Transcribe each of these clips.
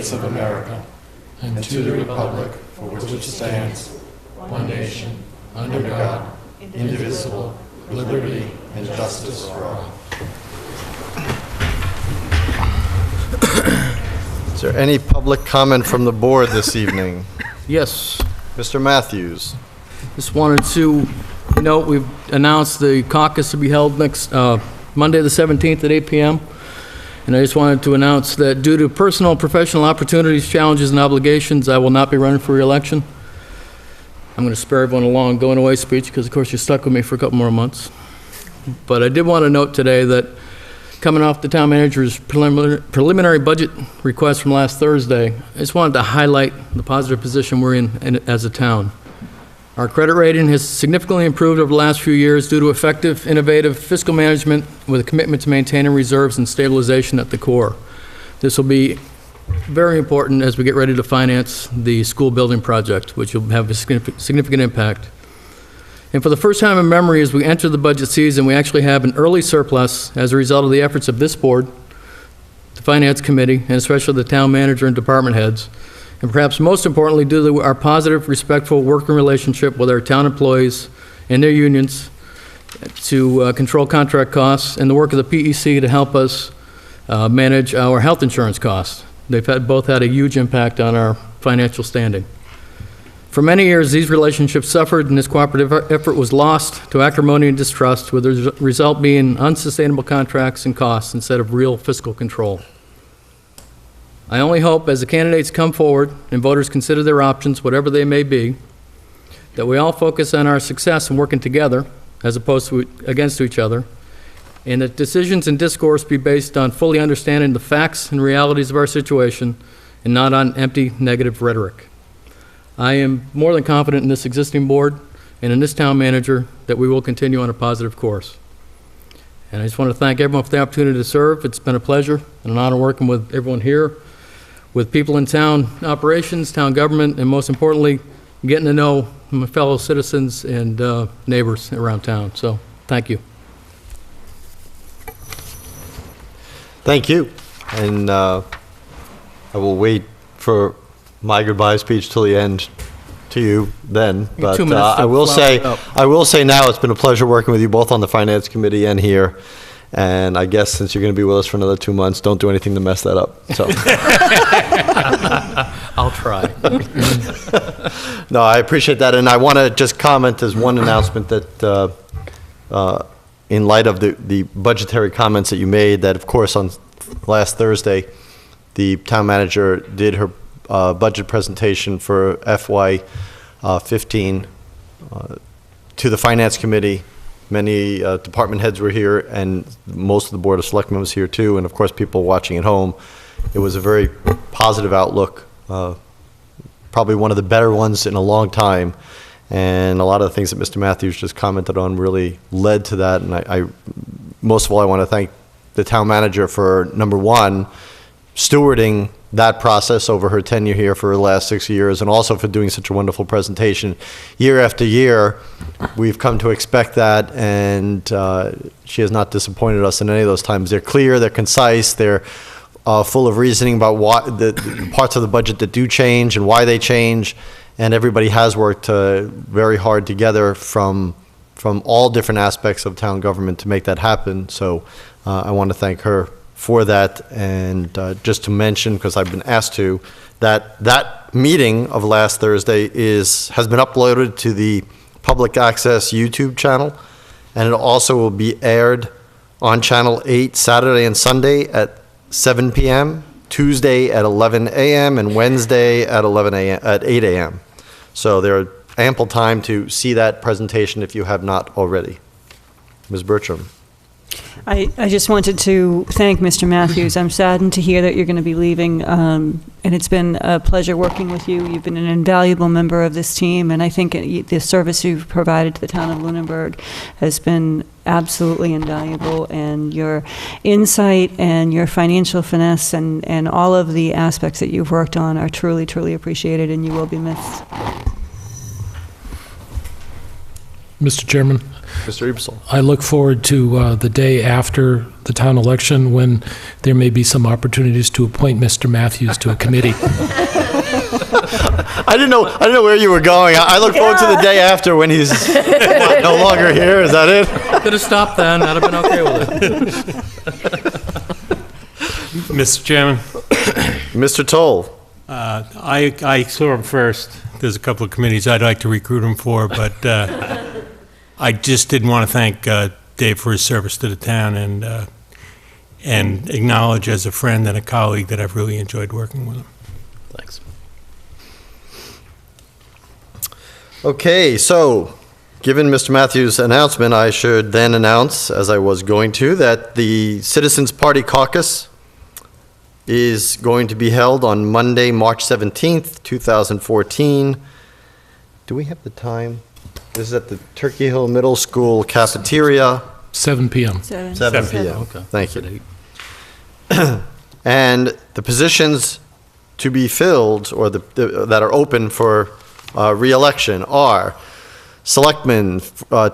States of America and to the republic for which it stands, one nation, under God, indivisible, with liberty and justice for all. Is there any public comment from the board this evening? Yes. Mr. Matthews. Just wanted to note we've announced the caucus to be held next Monday the 17th at 8 p.m. And I just wanted to announce that due to personal and professional opportunities, challenges, and obligations, I will not be running for re-election. I'm going to spare everyone a long going away speech because, of course, you're stuck with me for a couple more months. But I did want to note today that coming off the town manager's preliminary budget request from last Thursday, I just wanted to highlight the positive position we're in as a town. Our credit rating has significantly improved over the last few years due to effective, innovative fiscal management with a commitment to maintaining reserves and stabilization at the core. This will be very important as we get ready to finance the school building project, which will have a significant impact. And for the first time in memory, as we enter the budget season, we actually have an early surplus as a result of the efforts of this board, the finance committee, and especially the town manager and department heads. And perhaps most importantly, due to our positive, respectful working relationship with our town employees and their unions to control contract costs, and the work of the PEC to help us manage our health insurance costs. They've both had a huge impact on our financial standing. For many years, these relationships suffered, and this cooperative effort was lost to acrimony and distrust, with the result being unsustainable contracts and costs instead of real fiscal control. I only hope, as the candidates come forward and voters consider their options, whatever they may be, that we all focus on our success in working together as opposed to against each other, and that decisions and discourse be based on fully understanding the facts and realities of our situation and not on empty negative rhetoric. I am more than confident in this existing board and in this town manager that we will continue on a positive course. And I just want to thank everyone for the opportunity to serve. It's been a pleasure and an honor working with everyone here, with people in town operations, town government, and most importantly, getting to know my fellow citizens and neighbors around town. So, thank you. Thank you. And I will wait for my goodbye speech till the end to you then. But I will say now it's been a pleasure working with you both on the finance committee and here. And I guess since you're going to be with us for another 2 months, don't do anything to mess that up. So I'll try. No, I appreciate that. And I want to just comment as one announcement that in light of the budgetary comments that you made, that of course on last Thursday, the town manager did her budget presentation for FY15 to the finance committee. Many department heads were here, and most of the Board of Selectmen was here too, and of course people watching at home. It was a very positive outlook, probably one of the better ones in a long time, and a lot of the things that Mr. Matthews just commented on really led to that. And I most of all, I want to thank the town manager for, number one, stewarding that process over her tenure here for the last 6 years, and also for doing such a wonderful presentation. Year after year, we've come to expect that, and she has not disappointed us in any of those times. They're clear, they're concise, they're full of reasoning about the parts of the budget that do change and why they change, and everybody has worked very hard together from all different aspects of town government to make that happen. So I want to thank her for that. And just to mention, because I've been asked to, that meeting of last Thursday has been uploaded to the public access YouTube channel, and it also will be aired on Channel 8 Saturday and Sunday at 7 p.m., Tuesday at 11 a.m., and Wednesday at 8 a.m. So there are ample time to see that presentation if you have not already. Ms. Bertram. I just wanted to thank Mr. Matthews. I'm saddened to hear that you're going to be leaving, and it's been a pleasure working with you. You've been an invaluable member of this team, and I think the service you've provided to the town of Lunenburg has been absolutely invaluable, and your insight and your financial finesse and all of the aspects that you've worked on are truly, truly appreciated, and you will be missed. Mr. Chairman, Mr. Ebersol. I look forward to the day after the town election when there may be some opportunities to appoint Mr. Matthews to a committee. I didn't know where you were going. I look forward to the day after when he's no longer here. Is that it? Could have stopped then, I'd have been okay with it. Mr. Chairman, Mr. Toll. I saw him first. There's a couple of committees I'd like to recruit him for, but I just didn't want to thank Dave for his service to the town and acknowledge as a friend and a colleague that I've really enjoyed working with him. Thanks. Okay, so given Mr. Matthews' announcement, I should then announce, as I was going to, that the Citizens Party Caucus is going to be held on Monday, March 17th, 2014. Do we have the time? This is at the Turkey Hill Middle School cafeteria. 7 p.m. 7 p.m. Okay. Thank you. And the positions to be filled, or that are open for re-election, are selectmen,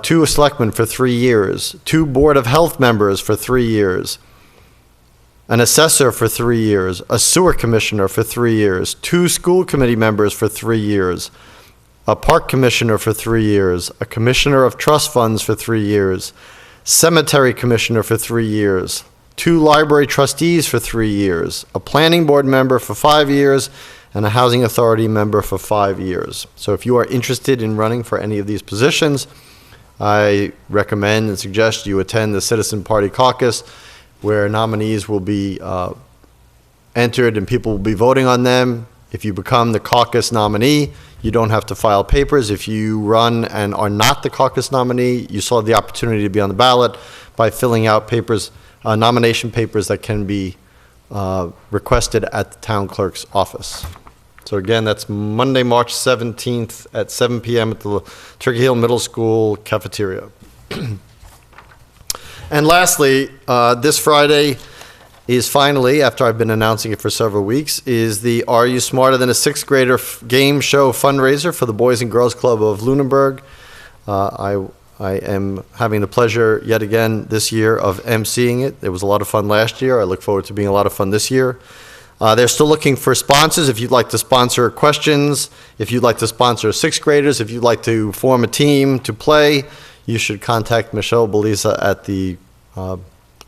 2 selectmen for 3 years, 2 Board of Health members for 3 years, an assessor for 3 years, a sewer commissioner for 3 years, 2 school committee members for 3 years, a park commissioner for 3 years, a commissioner of trust funds for 3 years, cemetery commissioner for 3 years, 2 library trustees for 3 years, a planning board member for 5 years, and a housing authority member for 5 years. So if you are interested in running for any of these positions, I recommend and suggest you attend the Citizen Party Caucus, where nominees will be entered and people will be voting on them. If you become the caucus nominee, you don't have to file papers. If you run and are not the caucus nominee, you still have the opportunity to be on the ballot by filling out papers, nomination papers that can be requested at the town clerk's office. So again, that's Monday, March 17th at 7 p.m. at the Turkey Hill Middle School cafeteria. And lastly, this Friday is finally, after I've been announcing it for several weeks, is the Are You Smarter Than a Sixth Grader game show fundraiser for the Boys and Girls Club of Lunenburg. I am having the pleasure yet again this year of emceeing it. It was a lot of fun last year. I look forward to being a lot of fun this year. They're still looking for sponsors. If you'd like to sponsor questions, if you'd like to sponsor sixth graders, if you'd like to form a team to play, you should contact Michelle Belisa at the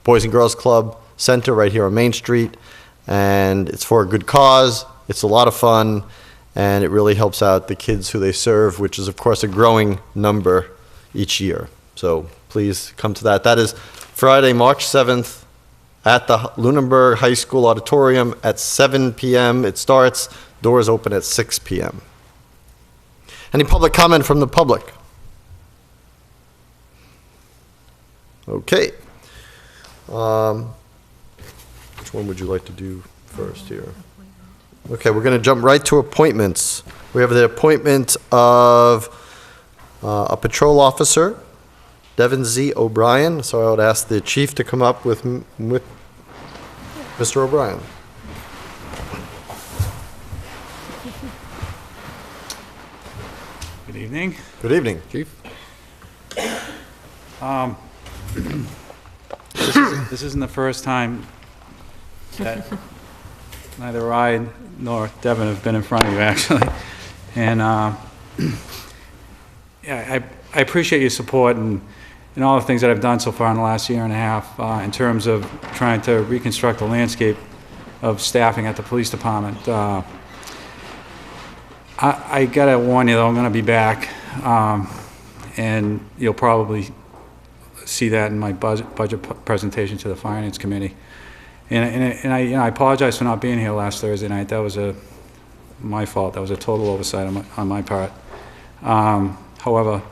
Boys and Girls Club Center right here on Main Street. And it's for a good cause. It's a lot of fun, and it really helps out the kids who they serve, which is, of course, a growing number each year. So please come to that. That is Friday, March 7th at the Lunenburg High School Auditorium at 7 p.m. It starts. Doors open at 6 p.m. Any public comment from the public? Okay. Which one would you like to do first here? Okay, we're going to jump right to appointments. We have the appointment of a patrol officer, Devin Z. O'Brien. So I would ask the chief to come up with Mr. O'Brien. Good evening. Good evening. Chief? This isn't the first time that neither I nor Devin have been in front of you, actually. And yeah, I appreciate your support and all the things that I've done so far in the last year and a half in terms of trying to reconstruct the landscape of staffing at the police department. I gotta warn you, though, I'm gonna be back, and you'll probably see that in my budget presentation to the Finance Committee. And I apologize for not being here last Thursday night. That was my fault. That was a total oversight on my part. However,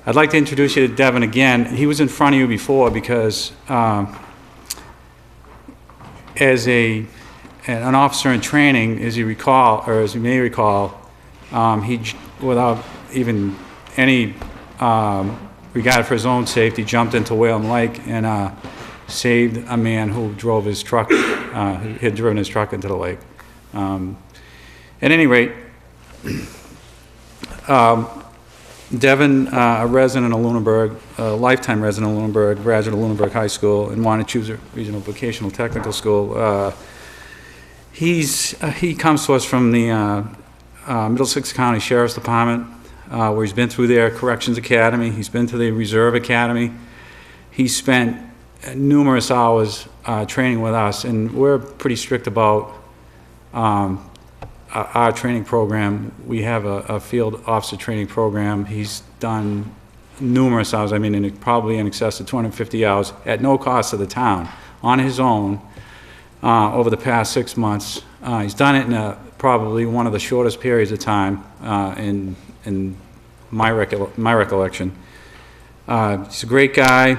I'd like to introduce you to Devin again. He was in front of you before because as an officer in training, as you may recall, he, without even any regard for his own safety, jumped into Whalum Lake and saved a man who drove his truck, had driven his truck into the lake. At any rate, Devin, a resident of Lunenburg, a lifetime resident of Lunenburg, graduate of Lunenburg High School and Montechusett Regional Vocational Technical School. He comes to us from the Middlesex County Sheriff's Department, where he's been through their Corrections Academy. He's been to the Reserve Academy. He's spent numerous hours training with us, and we're pretty strict about our training program. We have a field officer training program. He's done numerous hours, I mean, probably in excess of 250 hours at no cost to the town, on his own, over the past 6 months. He's done it in probably one of the shortest periods of time in my recollection. He's a great guy.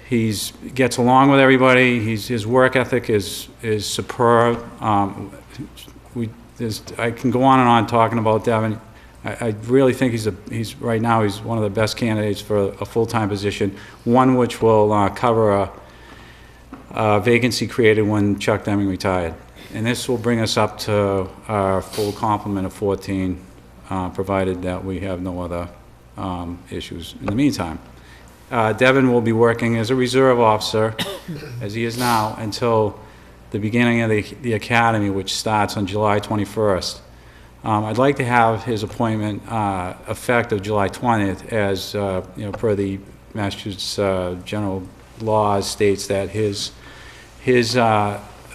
He gets along with everybody. His work ethic is superb. I can go on and on talking about Devin. I really think he's right now he's one of the best candidates for a full-time position, one which will cover a vacancy created when Chuck Deming retired. And this will bring us up to our full complement of 14, provided that we have no other issues in the meantime. Devin will be working as a reserve officer, as he is now, until the beginning of the academy, which starts on July 21st. I'd like to have his appointment effective July 20th, as per the Massachusetts general laws states that his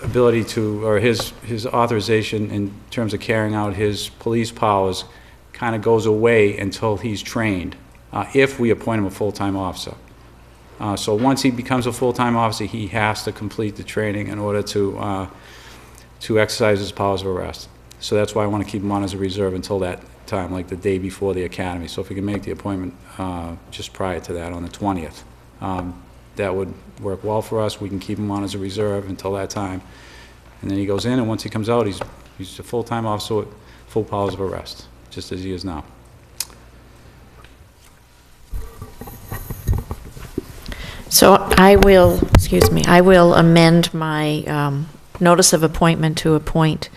ability to, or his authorization in terms of carrying out his police powers kind of goes away until he's trained. If we appoint him a full-time officer. So once he becomes a full-time officer, he has to complete the training in order to exercise his powers of arrest. So that's why I want to keep him on as a reserve until that time, like the day before the academy. So if we can make the appointment just prior to that on the 20th, that would work well for us. We can keep him on as a reserve until that time. And then he goes in, and once he comes out, he's a full-time officer with full powers of arrest, just as he is now. So I will amend my notice of appointment to appoint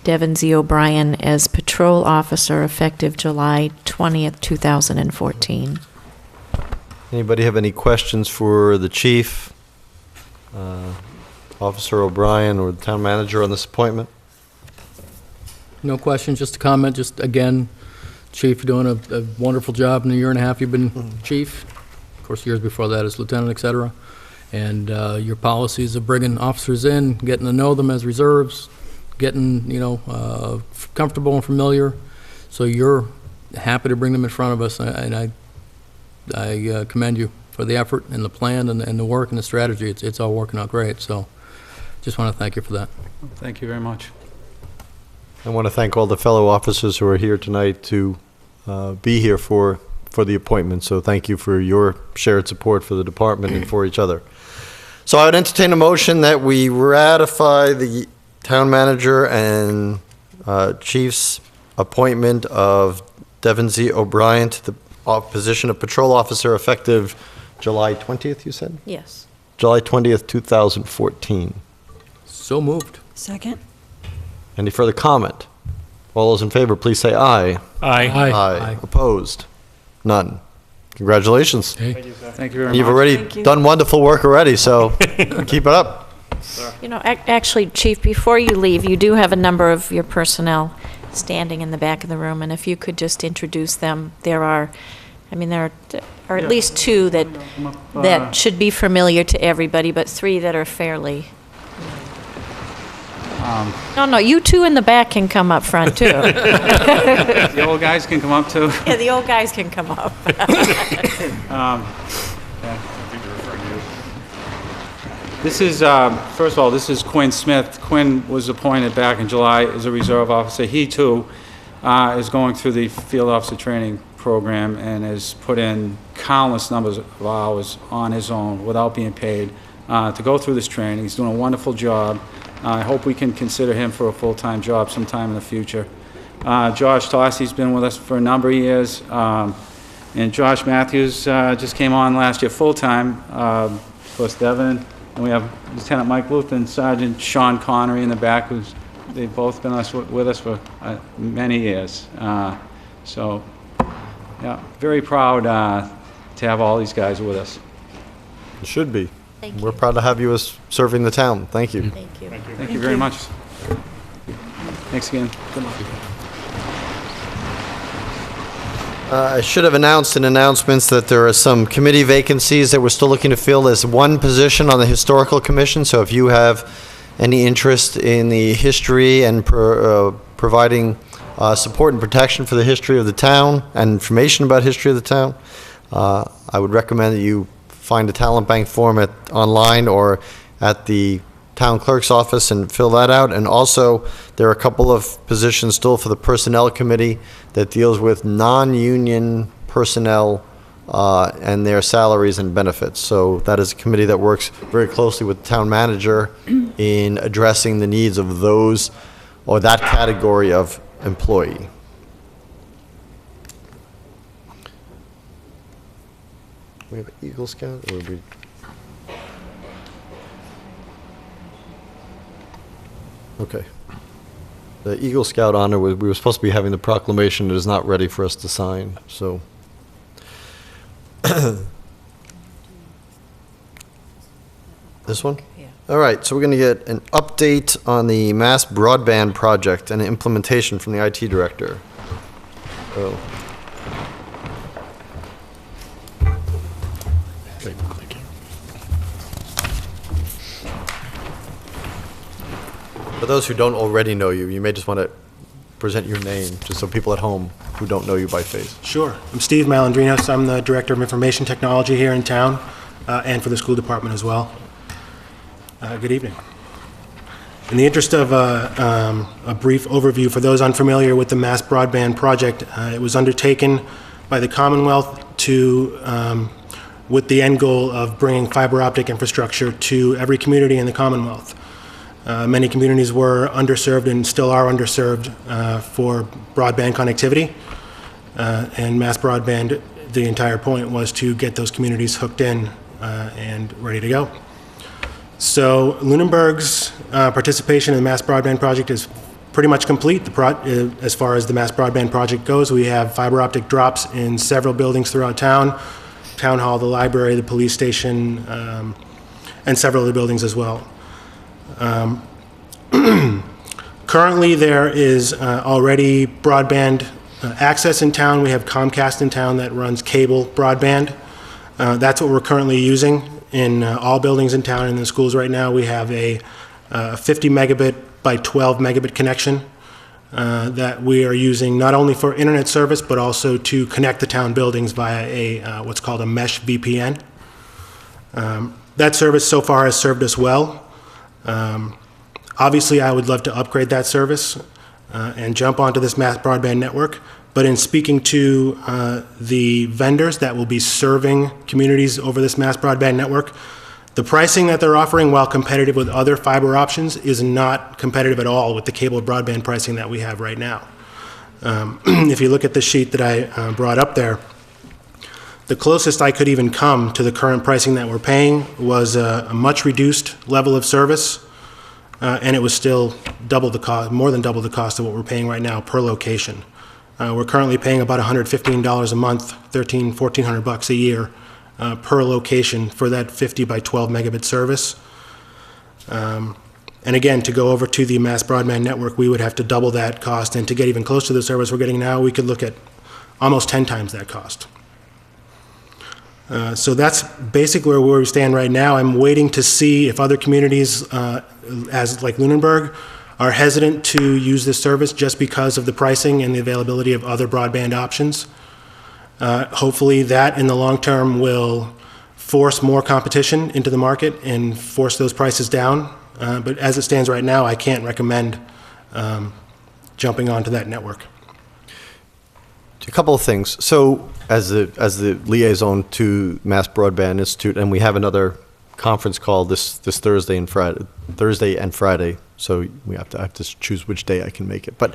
Devin Z. O'Brien as patrol officer effective July 20th, 2014. Anybody have any questions for the chief, Officer O'Brien, or the town manager on this appointment? No questions, just a comment, just again, Chief, you're doing a wonderful job in the year and a half you've been chief. Of course, years before that as lieutenant, et cetera. And your policies of bringing officers in, getting to know them as reserves, getting, comfortable and familiar. So you're happy to bring them in front of us, and I commend you for the effort and the plan and the work and the strategy. It's all working out great. So just want to thank you for that. Thank you very much. I want to thank all the fellow officers who are here tonight to be here for the appointment. So thank you for your shared support for the department and for each other. So I would entertain a motion that we ratify the town manager and chief's appointment of Devin Z. O'Brien to the position of patrol officer effective July 20th, you said? Yes. July 20th, 2014. So moved. Second? Any further comment? All those in favor, please say aye. Aye. Aye. Opposed? None. Congratulations. Okay. Thank you very much. You've already Thank you. done wonderful work already, so keep it up. Actually, Chief, before you leave, you do have a number of your personnel standing in the back of the room, and if you could just introduce them. There are at least two that should be familiar to everybody, but three that are fairly... No, you two in the back can come up front, too. The old guys can come up, too. Yeah, the old guys can come up. This is, first of all, this is Quinn Smith. Quinn was appointed back in July as a reserve officer. He, too, is going through the field officer training program and has put in countless numbers of hours on his own without being paid to go through this training. He's doing a wonderful job. I hope we can consider him for a full-time job sometime in the future. Josh Tossi's been with us for a number of years, and Josh Matthews just came on last year full-time. Of course, Devin, and we have Lieutenant Mike Luth and Sergeant Sean Connery in the back, they've both been with us for many years. So, yeah, very proud to have all these guys with us. It should be. Thank We're you. proud to have you as serving the town. Thank you. Thank you. Thank you very much. Thanks again. I should have announced in announcements that there are some committee vacancies that we're still looking to fill. There's one position on the Historical Commission, so if you have any interest in the history and providing support and protection for the history of the town and information about history of the town, I would recommend that you find a talent bank form online or at the town clerk's office and fill that out. And also, there are a couple of positions still for the Personnel Committee that deals with non-union personnel and their salaries and benefits. So that is a committee that works very closely with the town manager in addressing the needs of those or that category of employee. We have an Eagle Scout, or we? Okay. The Eagle Scout honor, we were supposed to be having the proclamation. It is not ready for us to sign, so. This one? Yeah. All right, so we're going to get an update on the mass broadband project and implementation from the IT director. So. For those who don't already know you, you may just want to present your name, just so people at home who don't know you by face. Sure. I'm Steve Malandrinos. I'm the Director of Information Technology here in town and for the school department as well. Good evening. In the interest of a brief overview, for those unfamiliar with the Mass Broadband Project, it was undertaken by the Commonwealth with the end goal of bringing fiber optic infrastructure to every community in the Commonwealth. Many communities were underserved and still are underserved for broadband connectivity. And mass broadband, the entire point was to get those communities hooked in and ready to go. So Lunenburg's participation in the mass broadband project is pretty much complete. As far as the mass broadband project goes, we have fiber optic drops in several buildings throughout town, town hall, the library, the police station, and several other buildings as well. Currently, there is already broadband access in town. We have Comcast in town that runs cable broadband. That's what we're currently using in all buildings in town. In the schools right now, we have a 50 megabit by 12 megabit connection that we are using not only for internet service, but also to connect the town buildings via a what's called a mesh VPN. That service so far has served us well. Obviously, I would love to upgrade that service and jump onto this mass broadband network. But in speaking to the vendors that will be serving communities over this mass broadband network, the pricing that they're offering, while competitive with other fiber options, is not competitive at all with the cable broadband pricing that we have right now. If you look at the sheet that I brought up there, the closest I could even come to the current pricing that we're paying was a much reduced level of service, and it was still double the cost, more than double the cost of what we're paying right now per location. We're currently paying about $115 a month, $1,400 a year per location for that 50 by 12 megabit service. And again, to go over to the mass broadband network, we would have to double that cost, and to get even close to the service we're getting now, we could look at almost 10 times that cost. So that's basically where we stand right now. I'm waiting to see if other communities, as like Lunenburg, are hesitant to use this service just because of the pricing and the availability of other broadband options. Hopefully that in the long term will force more competition into the market and force those prices down. But as it stands right now, I can't recommend jumping onto that network. A couple of things. So as the liaison to Mass Broadband Institute, and we have another conference call this Thursday and Friday. So I have to choose which day I can make it. But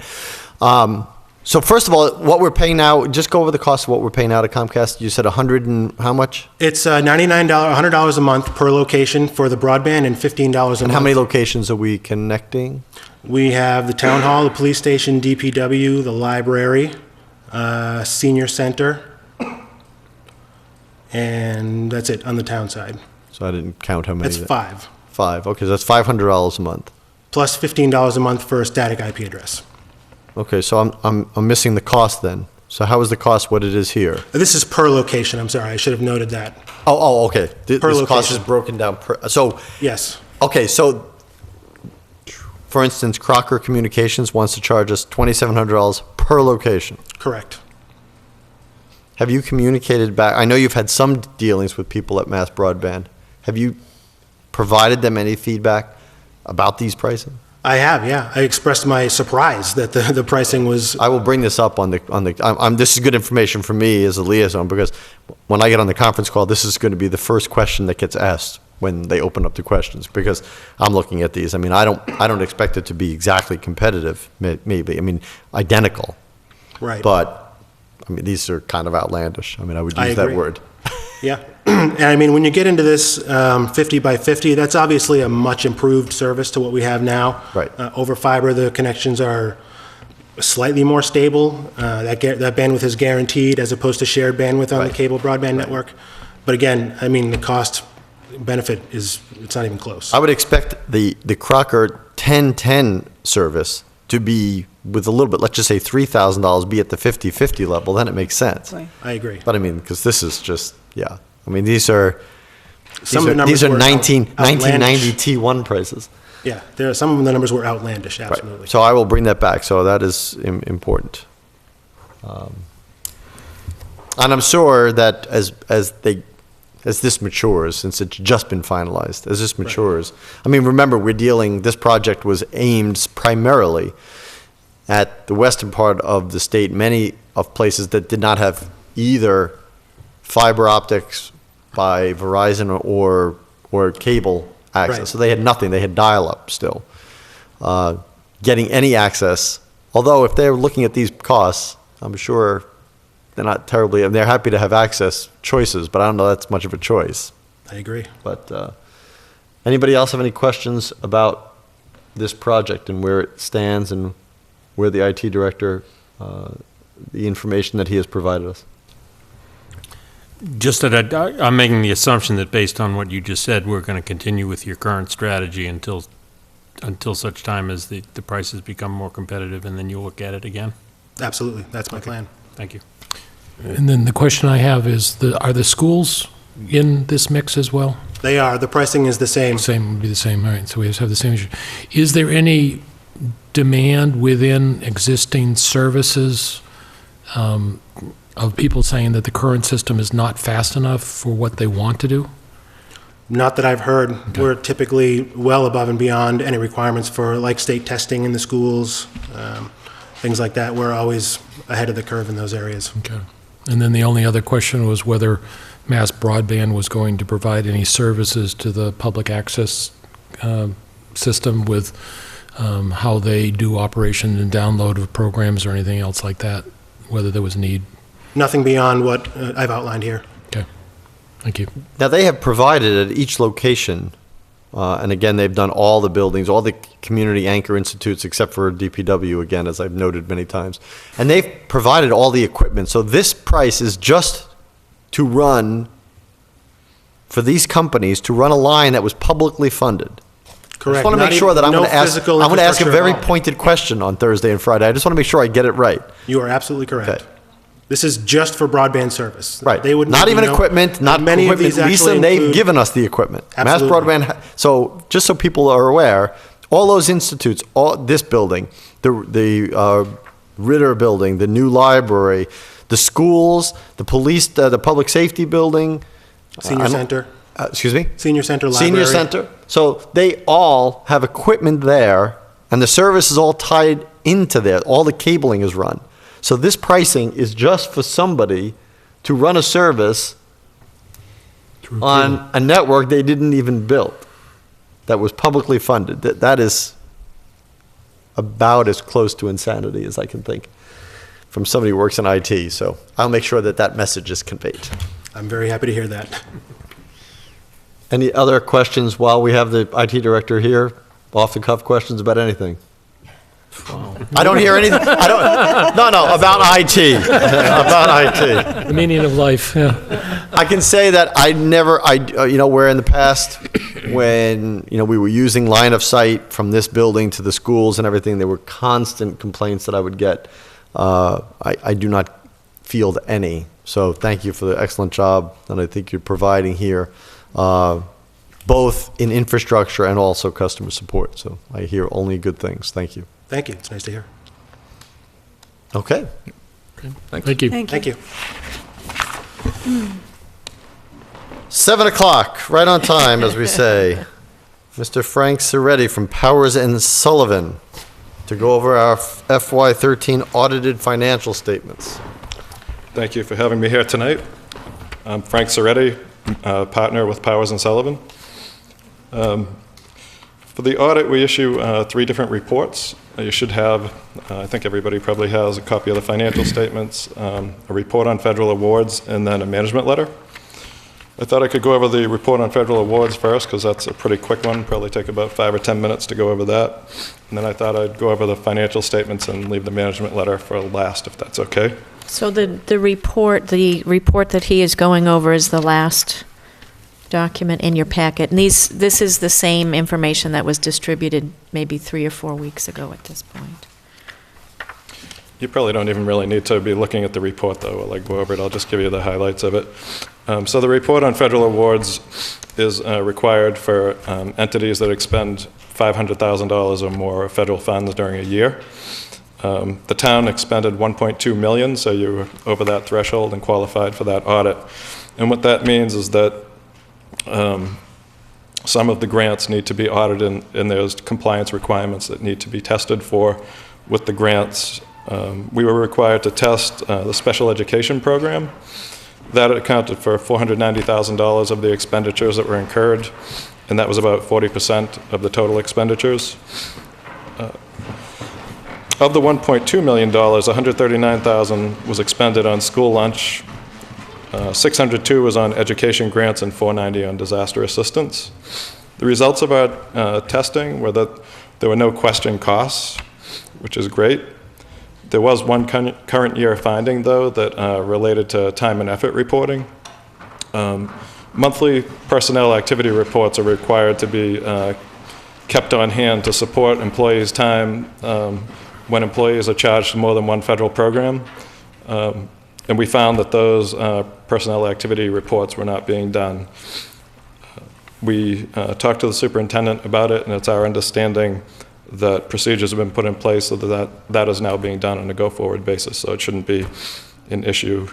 so first of all, what we're paying now, just go over the cost of what we're paying out at Comcast. You said 100 and how much? It's $100 a month per location for the broadband and $15 a month. And how many locations are we connecting? We have the town hall, the police station, DPW, the library, senior center, and that's it on the town side. So I didn't count how many. That's 5, 5, okay, so that's $500 a month. plus $15 a month for a static IP address. Okay, so I'm missing the cost then. So how is the cost what it is here? This is per location, I'm sorry, I should have noted that. Oh, okay. This Per cost is location. broken down per, so, Yes, okay, so, for instance, Crocker Communications wants to charge us $2,700 per location. correct. Have you communicated back, I know you've had some dealings with people at Mass Broadband. Have you provided them any feedback about these pricing? I have, yeah. I expressed my surprise that the pricing was, I will bring this up on the, this is good information for me as a liaison, because when I get on the conference call, this is going to be the first question that gets asked when they open up the questions, because I'm looking at these. I mean, I don't expect it to be exactly competitive, maybe, I mean, identical. right. But, I mean, these are kind of outlandish. I mean, I would I use that agree. word. Yeah, and I mean, when you get into this 50 by 50, that's obviously a much improved service to what we have now. Right. Over fiber, the connections are slightly more stable. That bandwidth is guaranteed as opposed to shared bandwidth on the Right. cable broadband network. But again, I mean, the cost benefit is, it's not even close. I would expect the Crocker 1010 service to be, with a little bit, let's just say $3,000, be at the 50/50 level, then it makes sense. Right. I agree. But I mean, because this is just, yeah. I mean, these are Some of the numbers these are were 1990 outlandish. T1 prices. Yeah, some of the numbers were outlandish, Right. absolutely. So I will bring that back. So that is important. And I'm sure that as this matures, since it's just been finalized, as this matures, I mean, remember, this project was aimed primarily at the western part of the state, many of places that did not have either fiber optics by Verizon or cable access. Right. So they had nothing. They had dial-up still. Getting any access, although if they're looking at these costs, I'm sure they're not terribly, and they're happy to have access choices, but I don't know that's much of a choice. I agree. But anybody else have any questions about this project and where it stands and where the IT director, the information that he has provided us? Just that I'm making the assumption that based on what you just said, we're going to continue with your current strategy until such time as the prices become more competitive, and then you'll look at it again? Absolutely, that's my plan. Thank you. And then the question I have is, are the schools in this mix as well? They are, the pricing is the same. Same, would be the same, all right, so we just have the same issue. Is there any demand within existing services of people saying that the current system is not fast enough for what they want to do? Not that I've heard. We're typically well above and beyond any requirements for like state testing in the schools, things like that. We're always ahead of the curve in those areas. Okay. And then the only other question was whether Mass Broadband was going to provide any services to the public access system with how they do operation and download of programs or anything else like that, whether there was need. Nothing beyond what I've outlined here. Okay. Thank you. Now, they have provided at each location, and again, they've done all the buildings, all the community anchor institutes, except for DPW, again, as I've noted many times. And they've provided all the equipment. So this price is just to run, for these companies, to run a line that was publicly funded. I Correct. just want to Not make sure even- that I'm no going to ask, physical I'm going to ask a infrastructure very involved. pointed question on Thursday and Friday. I just want to make sure I get it right. You are absolutely correct. Okay. This is just for broadband service. Right. They would Not even know- equipment, not many of equipment. these Lisa, actually they've include- given us the equipment. Absolutely. Mass Broadband, so just so people are aware, all those institutes, all this building, the Ritter building, the new library, the schools, the police, the public safety building. Senior center, Excuse me? senior center library. Senior center. So they all have equipment there, and the service is all tied into there. All the cabling is run. So this pricing is just for somebody to run a service on a network they didn't even build, that was publicly funded. That is about as close to insanity as I can think from somebody who works in IT. So I'll make sure that that message is conveyed. I'm very happy to hear that. Any other questions while we have the IT director here? Off-the-cuff questions about anything? I don't hear anything, no, about IT, about IT. The meaning of life, yeah. I can say that where in the past, when, we were using line of sight from this building to the schools and everything, there were constant complaints that I would get. I do not field any. So thank you for the excellent job that I think you're providing here, both in infrastructure and also customer support. So I hear only good things. Thank you. Thank you. It's nice to hear. Okay. Thank you. Thank you. 7 o'clock, right on time, as we say. Mr. Frank Ciretti from Powers and Sullivan to go over our FY13 audited financial statements. Thank you for having me here tonight. I'm Frank Ciretti, partner with Powers and Sullivan. For the audit, we issue 3 different reports. You should have, I think everybody probably has, a copy of the financial statements, a report on federal awards, and then a management letter. I thought I could go over the report on federal awards first, because that's a pretty quick one, probably take about 5 or 10 minutes to go over that. And then I thought I'd go over the financial statements and leave the management letter for last, if that's okay. So the report that he is going over is the last document in your packet. And this is the same information that was distributed maybe 3 or 4 weeks ago at this point. You probably don't even really need to be looking at the report, though. I'll go over it. I'll just give you the highlights of it. So the report on federal awards is required for entities that expend $500,000 or more of federal funds during a year. The town expended $1.2 million, so you were over that threshold and qualified for that audit. And what that means is that some of the grants need to be audited, and there's compliance requirements that need to be tested for with the grants. We were required to test the special education program. That accounted for $490,000 of the expenditures that were incurred, and that was about 40% of the total expenditures. Of the $1.2 million, $139,000 was expended on school lunch, $602 was on education grants, and $490 on disaster assistance. The results of our testing were that there were no question costs, which is great. There was one current year finding, though, that related to time and effort reporting. Monthly personnel activity reports are required to be kept on hand to support employees' time when employees are charged more than one federal program. And we found that those personnel activity reports were not being done. We talked to the superintendent about it, and it's our understanding that procedures have been put in place so that is now being done on a go-forward basis, so it shouldn't be an issue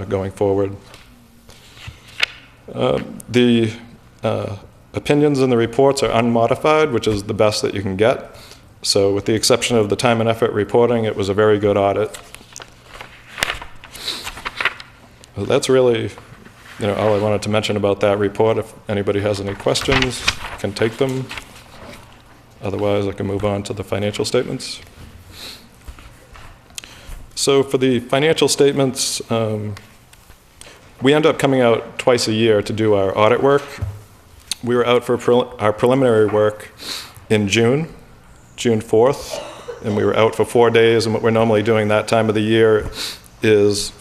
going forward. The opinions in the reports are unmodified, which is the best that you can get. So with the exception of the time and effort reporting, it was a very good audit. So that's really all I wanted to mention about that report. If anybody has any questions, I can take them. Otherwise, I can move on to the financial statements. So for the financial statements, we end up coming out twice a year to do our audit work. We were out for our preliminary work in June 4th, and we were out for 4 days, and what we're normally doing that time of the year is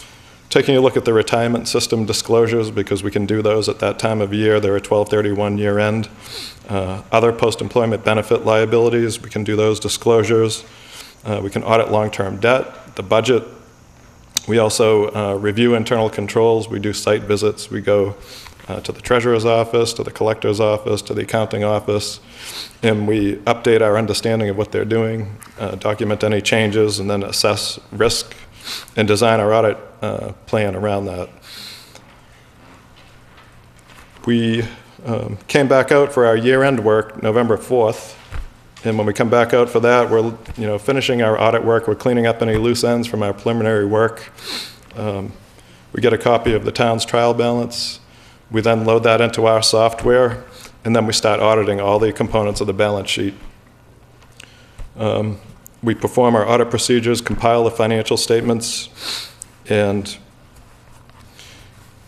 taking a look at the retirement system disclosures, because we can do those at that time of year. They're a 12/31 year end. Other post-employment benefit liabilities, we can do those disclosures. We can audit long-term debt, the budget. We also review internal controls. We do site visits. We go to the treasurer's office, to the collector's office, to the accounting office, and we update our understanding of what they're doing, document any changes, and then assess risk and design our audit plan around that. We came back out for our year-end work November 4th, and when we come back out for that, we're finishing our audit work. We're cleaning up any loose ends from our preliminary work. We get a copy of the town's trial balance. We then load that into our software, and then we start auditing all the components of the balance sheet. We perform our audit procedures, compile the financial statements, and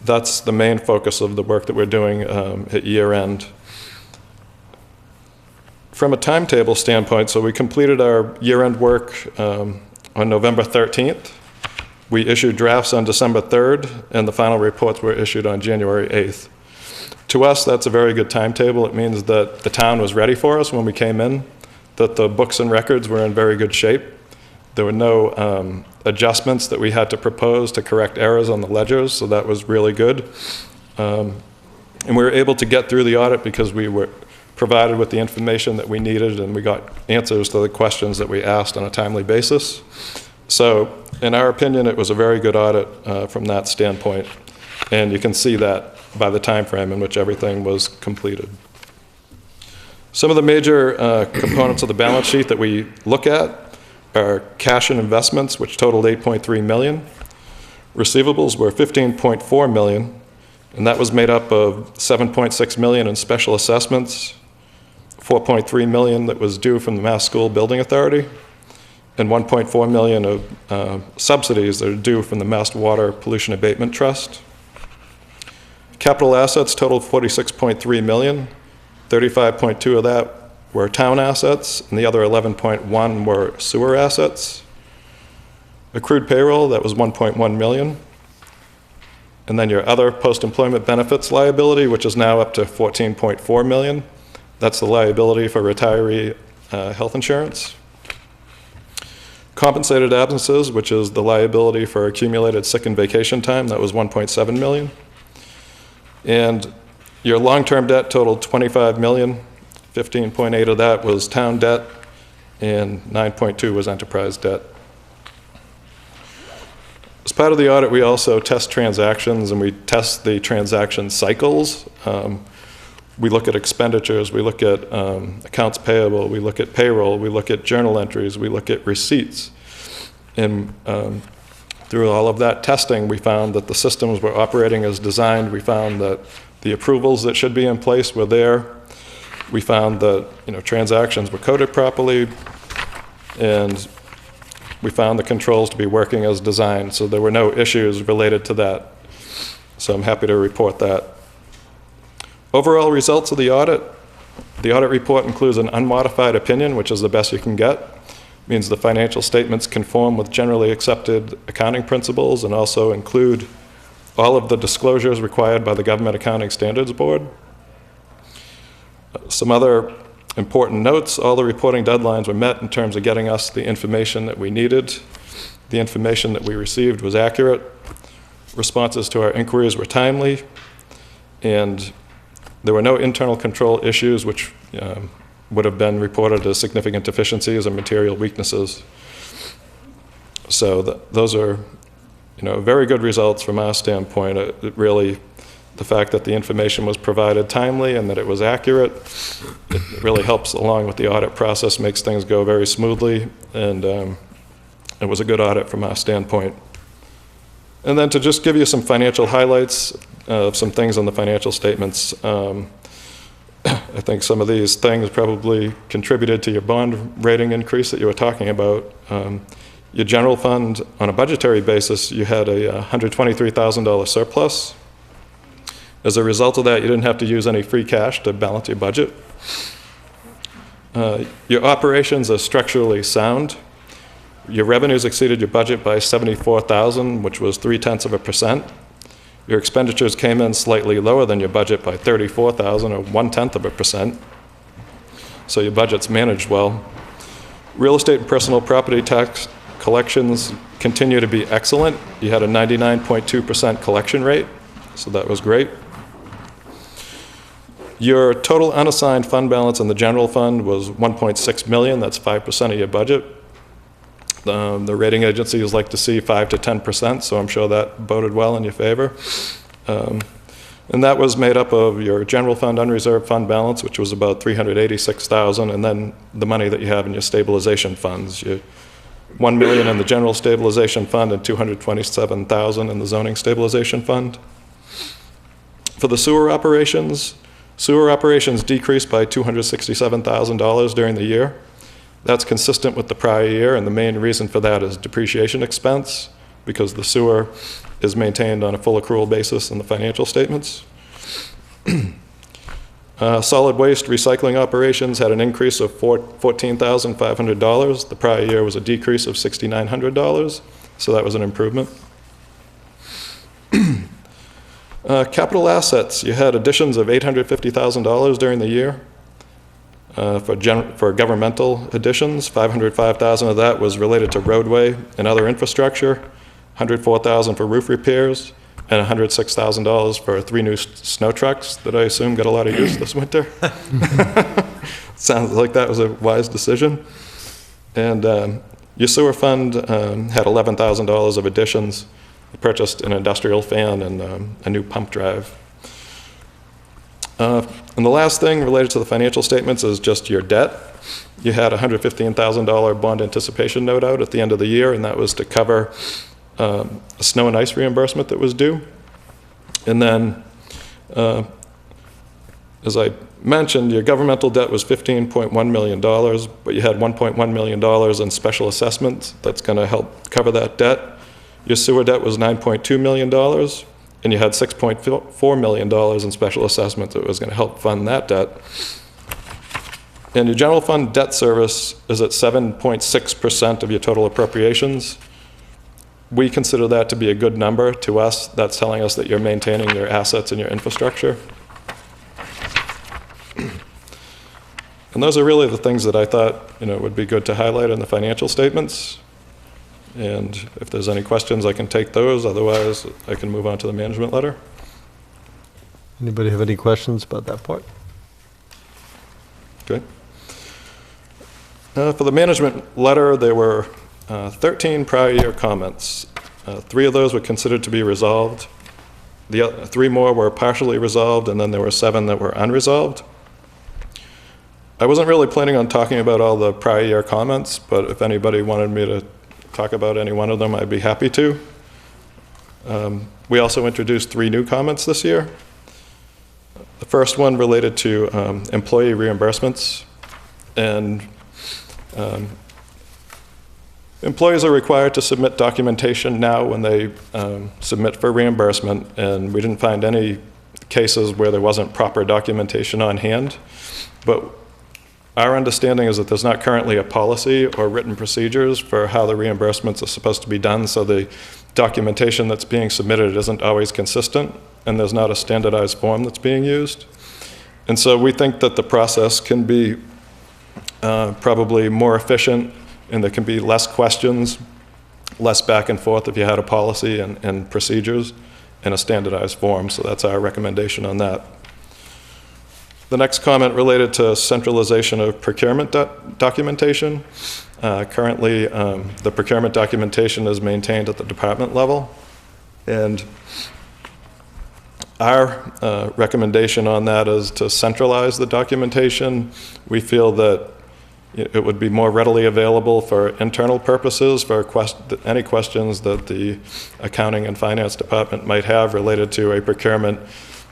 that's the main focus of the work that we're doing at year end. from a timetable standpoint, so we completed our year-end work on November 13th. We issued drafts on December 3rd, and the final reports were issued on January 8th. To us, that's a very good timetable. It means that the town was ready for us when we came in, that the books and records were in very good shape. There were no adjustments that we had to propose to correct errors on the ledgers, so that was really good. And we were able to get through the audit because we were provided with the information that we needed, and we got answers to the questions that we asked on a timely basis. So, in our opinion, it was a very good audit from that standpoint, and you can see that by the time frame in which everything was completed. Some of the major components of the balance sheet that we look at are cash and investments, which totaled $8.3 million. Receivables were $15.4 million, and that was made up of $7.6 million in special assessments, $4.3 million that was due from the Mass School Building Authority, and $1.4 million of subsidies that are due from the Mass Water Pollution Abatement Trust. Capital assets totaled $46.3 million. 35.2 of that were town assets, and the other 11.1 were sewer assets. Accrued payroll, that was $1.1 million. And then your other post-employment benefits liability, which is now up to $14.4 million. That's the liability for retiree health insurance. Compensated absences, which is the liability for accumulated sick and vacation time, that was $1.7 million. And your long-term debt totaled $25 million. 15.8 of that was town debt, and 9.2 was enterprise debt. As part of the audit, we also test transactions, and we test the transaction cycles. We look at expenditures, we look at accounts payable, we look at payroll, we look at journal entries, we look at receipts. And through all of that testing, we found that the systems were operating as designed. We found that the approvals that should be in place were there. We found that transactions were coded properly, and we found the controls to be working as designed. So there were no issues related to that. So I'm happy to report that. Overall results of the audit report includes an unmodified opinion, which is the best you can get. It means the financial statements conform with generally accepted accounting principles and also include all of the disclosures required by the Government Accounting Standards Board. Some other important notes: all the reporting deadlines were met in terms of getting us the information that we needed. The information that we received was accurate. Responses to our inquiries were timely, and there were no internal control issues which would have been reported as significant deficiencies or material weaknesses. So those are very good results from our standpoint. It really, the fact that the information was provided timely and that it was accurate, it really helps along with the audit process, makes things go very smoothly, and it was a good audit from our standpoint. And then to just give you some financial highlights of some things on the financial statements, I think some of these things probably contributed to your bond rating increase that you were talking about. Your general fund, on a budgetary basis, you had a $123,000 surplus. As a result of that, you didn't have to use any free cash to balance your budget. Your operations are structurally sound. Your revenues exceeded your budget by $74,000, which was 0.3%. Your expenditures came in slightly lower than your budget by $34,000, or 0.1%. So your budget's managed well. Real estate and personal property tax collections continue to be excellent. You had a 99.2% collection rate, so that was great. Your total unassigned fund balance in the general fund was $1.6 million. That's 5% of your budget. The rating agencies like to see 5 to 10%, so I'm sure that boded well in your favor. And that was made up of your general fund unreserved fund balance, which was about $386,000, and then the money that you have in your stabilization funds. You $1 million in the general stabilization fund and $227,000 in the zoning stabilization fund. For the sewer operations decreased by $267,000 during the year. That's consistent with the prior year, and the main reason for that is depreciation expense, because the sewer is maintained on a full accrual basis in the financial statements. Solid waste recycling operations had an increase of $14,500. The prior year was a decrease of $6,900, so that was an improvement. Capital assets, you had additions of $850,000 during the year. For governmental additions, $505,000 of that was related to roadway and other infrastructure, $104,000 for roof repairs, and $106,000 for 3 new snow trucks that I assume got a lot of use this winter. Sounds like that was a wise decision. And your sewer fund had $11,000 of additions. You purchased an industrial fan and a new pump drive. And the last thing related to the financial statements is just your debt. You had a $115,000 bond anticipation note out at the end of the year, and that was to cover a snow and ice reimbursement that was due. And then, as I mentioned, your governmental debt was $15.1 million, but you had $1.1 million in special assessments that's going to help cover that debt. Your sewer debt was $9.2 million, and you had $6.4 million in special assessments that was going to help fund that debt. And your general fund debt service is at 7.6% of your total appropriations. We consider that to be a good number. To us, that's telling us that you're maintaining your assets and your infrastructure. And those are really the things that I thought, would be good to highlight in the financial statements. And if there's any questions, I can take those. Otherwise, I can move on to the management letter. Anybody have any questions about that part? Okay. For the management letter, there were 13 prior year comments. 3 of those were considered to be resolved. The other 3 more were partially resolved, and then there were 7 that were unresolved. I wasn't really planning on talking about all the prior year comments, but if anybody wanted me to talk about any one of them, I'd be happy to. We also introduced 3 new comments this year. The first one related to employee reimbursements, and employees are required to submit documentation now when they submit for reimbursement, and we didn't find any cases where there wasn't proper documentation on hand. But our understanding is that there's not currently a policy or written procedures for how the reimbursements are supposed to be done, so the documentation that's being submitted isn't always consistent, and there's not a standardized form that's being used. And so we think that the process can be probably more efficient, and there can be less questions, less back and forth if you had a policy and procedures in a standardized form. So that's our recommendation on that. The next comment related to centralization of procurement documentation. Currently, the procurement documentation is maintained at the department level, and our recommendation on that is to centralize the documentation. We feel that it would be more readily available for internal purposes, for any questions that the accounting and finance department might have related to a procurement,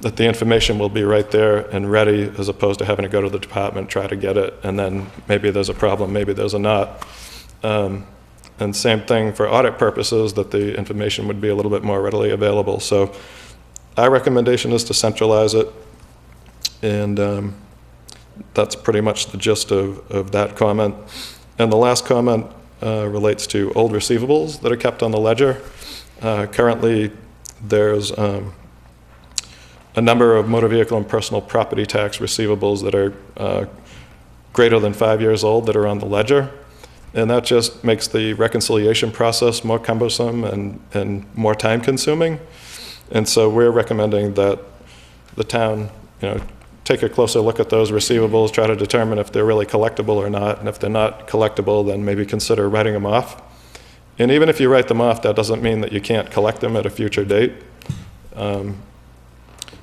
that the information will be right there and ready, as opposed to having to go to the department, try to get it, and then maybe there's a problem, maybe there's a not. And same thing for audit purposes, that the information would be a little bit more readily available. So our recommendation is to centralize it, and that's pretty much the gist of that comment. And the last comment relates to old receivables that are kept on the ledger. Currently, there's a number of motor vehicle and personal property tax receivables that are greater than 5 years old that are on the ledger. And that just makes the reconciliation process more cumbersome and more time consuming. And so we're recommending that the town, take a closer look at those receivables, try to determine if they're really collectible or not. And if they're not collectible, then maybe consider writing them off. And even if you write them off, that doesn't mean that you can't collect them at a future date.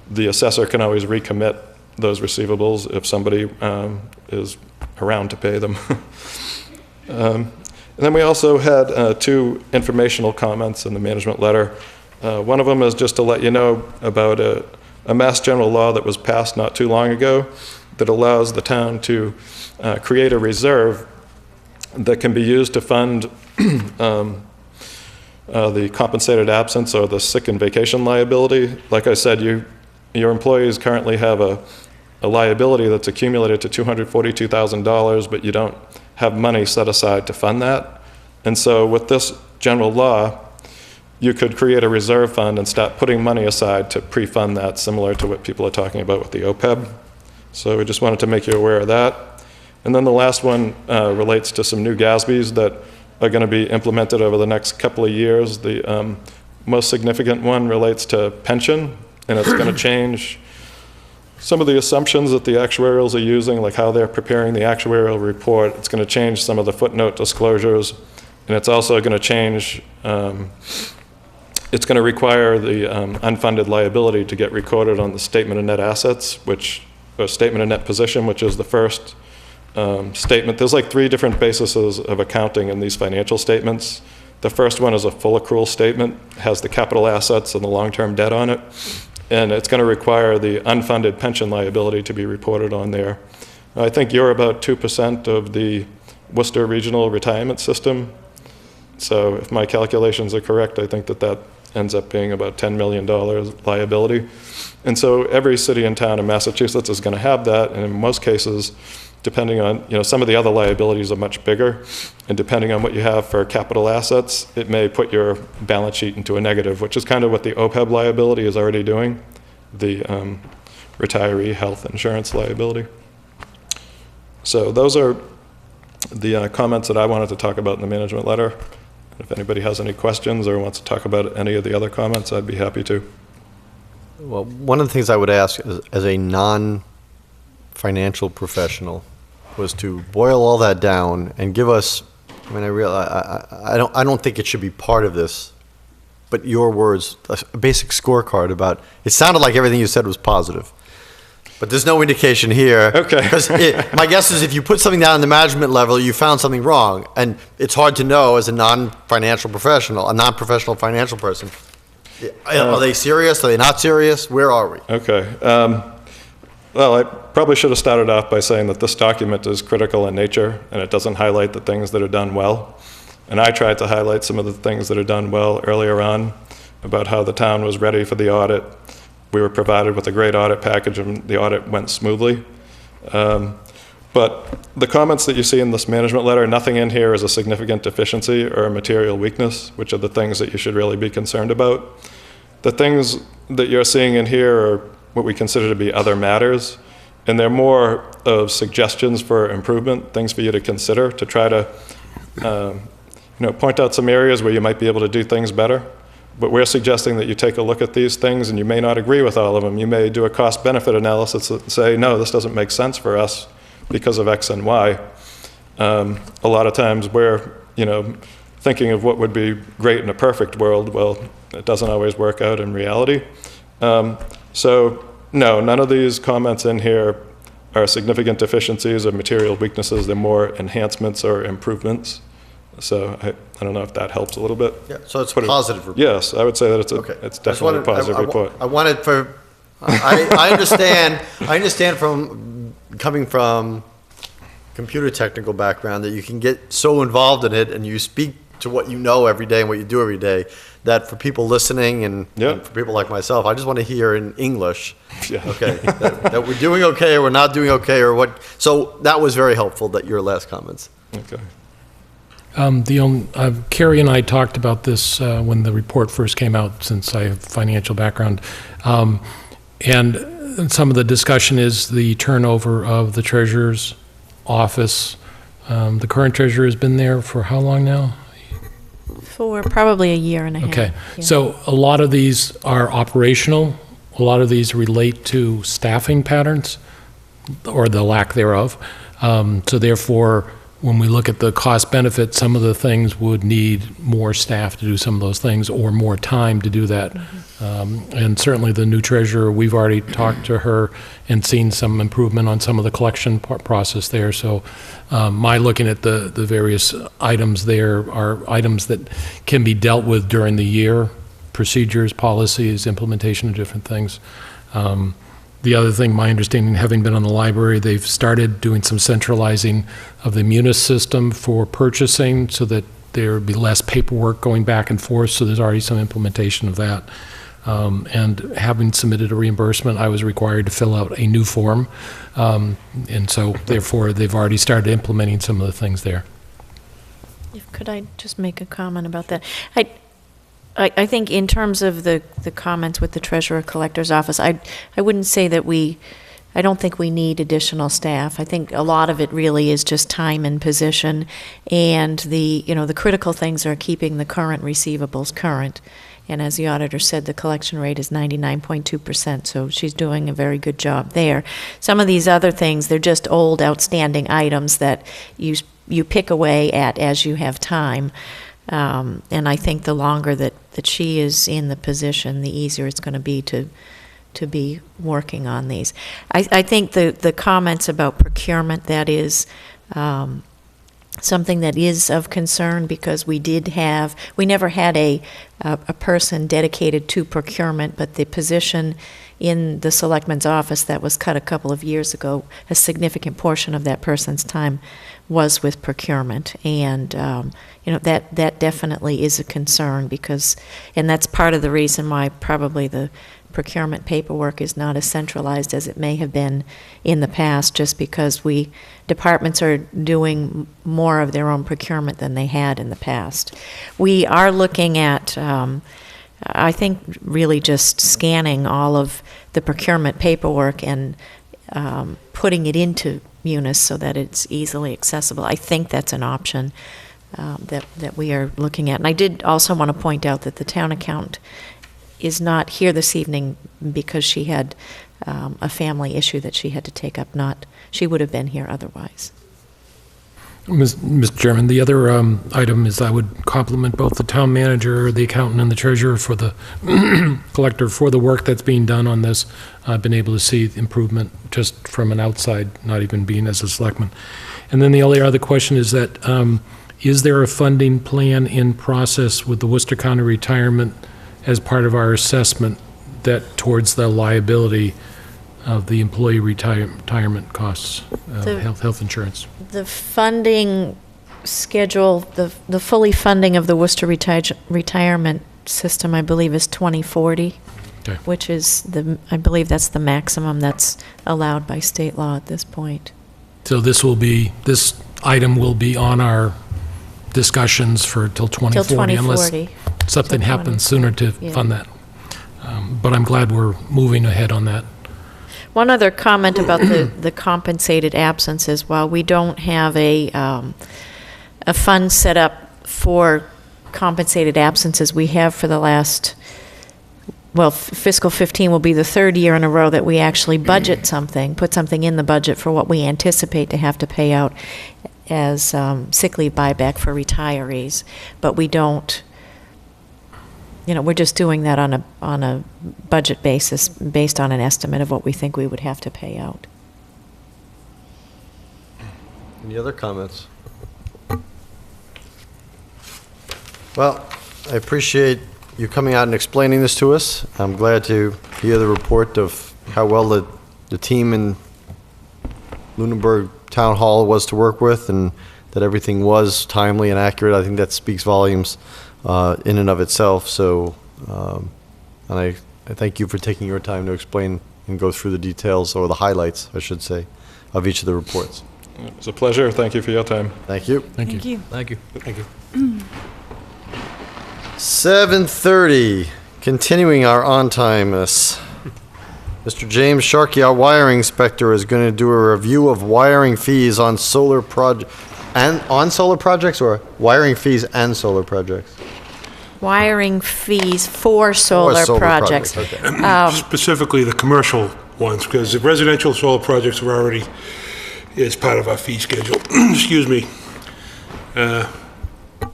The assessor can always recommit those receivables if somebody is around to pay them. And then we also had 2 informational comments in the management letter. One of them is just to let you know about a Mass General law that was passed not too long ago that allows the town to create a reserve that can be used to fund the compensated absence or the sick and vacation liability. Like I said, your employees currently have a liability that's accumulated to $242,000, but you don't have money set aside to fund that. And so with this general law, you could create a reserve fund and start putting money aside to pre-fund that, similar to what people are talking about with the OPEB. So we just wanted to make you aware of that. And then the last one relates to some new GASBs that are going to be implemented over the next couple of years. The most significant one relates to pension, and it's going to change some of the assumptions that the actuarials are using, like how they're preparing the actuarial report. It's going to change some of the footnote disclosures, and it's also going to change, it's going to require the unfunded liability to get recorded on the statement of net assets, or statement of net position, which is the first statement. There's like 3 different bases of accounting in these financial statements. The first one is a full accrual statement, has the capital assets and the long-term debt on it, and it's going to require the unfunded pension liability to be reported on there. I think you're about 2% of the Worcester Regional Retirement System, so if my calculations are correct, I think that ends up being about $10 million liability. And so every city and town in Massachusetts is going to have that, and in most cases, depending on, some of the other liabilities are much bigger, and depending on what you have for capital assets, it may put your balance sheet into a negative, which is kind of what the OPEB liability is already doing, the retiree health insurance liability. So those are the comments that I wanted to talk about in the management letter. If anybody has any questions or wants to talk about any of the other comments, I'd be happy to. Well, one of the things I would ask as a non-financial professional was to boil all that down and give us, I mean, I don't think it should be part of this, but your words, a basic scorecard about, it sounded like everything you said was positive. But there's no indication here. Okay. Because my guess is if you put something down on the management level, you found something wrong. And it's hard to know as a non-financial professional, a non-professional financial person. Are they serious? Are they not serious? Where are we? Okay. Well, I probably should have started off by saying that this document is critical in nature, and it doesn't highlight the things that are done well. And I tried to highlight some of the things that are done well earlier on, about how the town was ready for the audit. We were provided with a great audit package, and the audit went smoothly. But the comments that you see in this management letter, nothing in here is a significant deficiency or a material weakness, which are the things that you should really be concerned about. The things that you're seeing in here are what we consider to be other matters, and they're more of suggestions for improvement, things for you to consider to try to point out some areas where you might be able to do things better. But we're suggesting that you take a look at these things, and you may not agree with all of them. You may do a cost-benefit analysis and say, no, this doesn't make sense for us because of X and Y. A lot of times we're, thinking of what would be great in a perfect world. Well, it doesn't always work out in reality. So, no, none of these comments in here are significant deficiencies or material weaknesses. They're more enhancements or improvements. So I don't know if that helps a little bit. Yeah, so it's a positive report. Yes, I would say that it's definitely a positive report. I understand from coming from computer technical background that you can get so involved in it and you speak to what you know every day and what you do every day, that for people listening and for people like myself, I just want to hear in English, that we're doing okay or we're not doing okay or what. So that was very helpful, your last comments. Okay. Carrie and I talked about this when the report first came out, since I have a financial background. And some of the discussion is the turnover of the treasurer's office. The current treasurer has been there for how long now? For probably a year and a half. Okay. Yeah. So a lot of these are operational. A lot of these relate to staffing patterns or the lack thereof. So therefore, when we look at the cost benefit, some of the things would need more staff to do some of those things or more time to do that. And certainly the new treasurer, we've already talked to her and seen some improvement on some of the collection process there. So my looking at the various items there are items that can be dealt with during the year, procedures, policies, implementation of different things. The other thing, my understanding, having been on the library, they've started doing some centralizing of the Munis system for purchasing so that there would be less paperwork going back and forth, so there's already some implementation of that. And having submitted a reimbursement, I was required to fill out a new form. And so therefore, they've already started implementing some of the things there. Could I just make a comment about that? I think in terms of the comments with the treasurer collector's office, I wouldn't say that I don't think we need additional staff. I think a lot of it really is just time and position, and the critical things are keeping the current receivables current. And as the auditor said, the collection rate is 99.2%, so she's doing a very good job there. Some of these other things, they're just old outstanding items that you pick away at as you have time. And I think the longer that she is in the position, the easier it's going to be to be working on these. I think the comments about procurement, that is something that is of concern, because we never had a person dedicated to procurement, but the position in the selectman's office that was cut a couple of years ago, a significant portion of that person's time was with procurement. And that definitely is a concern, and that's part of the reason why probably the procurement paperwork is not as centralized as it may have been in the past, just because departments are doing more of their own procurement than they had in the past. We are looking at, I think, really just scanning all of the procurement paperwork and putting it into Munis so that it's easily accessible. I think that's an option that we are looking at. And I did also want to point out that the town accountant is not here this evening because she had a family issue that she had to take up. She would have been here otherwise. Mr. Chairman, the other item is I would compliment both the town manager, the accountant, and the treasurer for the collector for the work that's being done on this. I've been able to see improvement just from an outside, not even being as a selectman. And then the only other question is that, is there a funding plan in process with the Worcester County Retirement as part of our assessment that towards the liability of the employee retirement costs, health insurance? The funding schedule, the fully funding of the Worcester retirement system, I believe, is 2040, okay, which is I believe that's the maximum that's allowed by state law at this point. So this item will be on our discussions for till 2040, unless something happens sooner to fund that. But I'm glad we're moving ahead on that. One other comment about the compensated absences. While we don't have a fund set up for compensated absences, we have for the last, fiscal 15 will be the third year in a row that we actually budget something, put something in the budget for what we anticipate to have to pay out as sick leave buyback for retirees. But we don't, we're just doing that on a budget basis based on an estimate of what we think we would have to pay out. Any other comments? Well, I appreciate you coming out and explaining this to us. I'm glad to hear the report of how well the team in Lunenburg Town Hall was to work with, and that everything was timely and accurate. I think that speaks volumes in and of itself. So, and I thank you for taking your time to explain and go through the details, or the highlights, I should say, of each of the reports. It's a pleasure. Thank you for your time. Thank you. Thank you. Thank you. Thank you. 7:30, continuing our on-timeness. Mr. James Sharkey, our wiring inspector, is going to do a review of wiring fees on solar projects, or wiring fees and solar projects? Wiring fees for solar projects. Okay. Specifically the commercial ones, because the residential solar projects are already, is part of our fee schedule. Excuse me.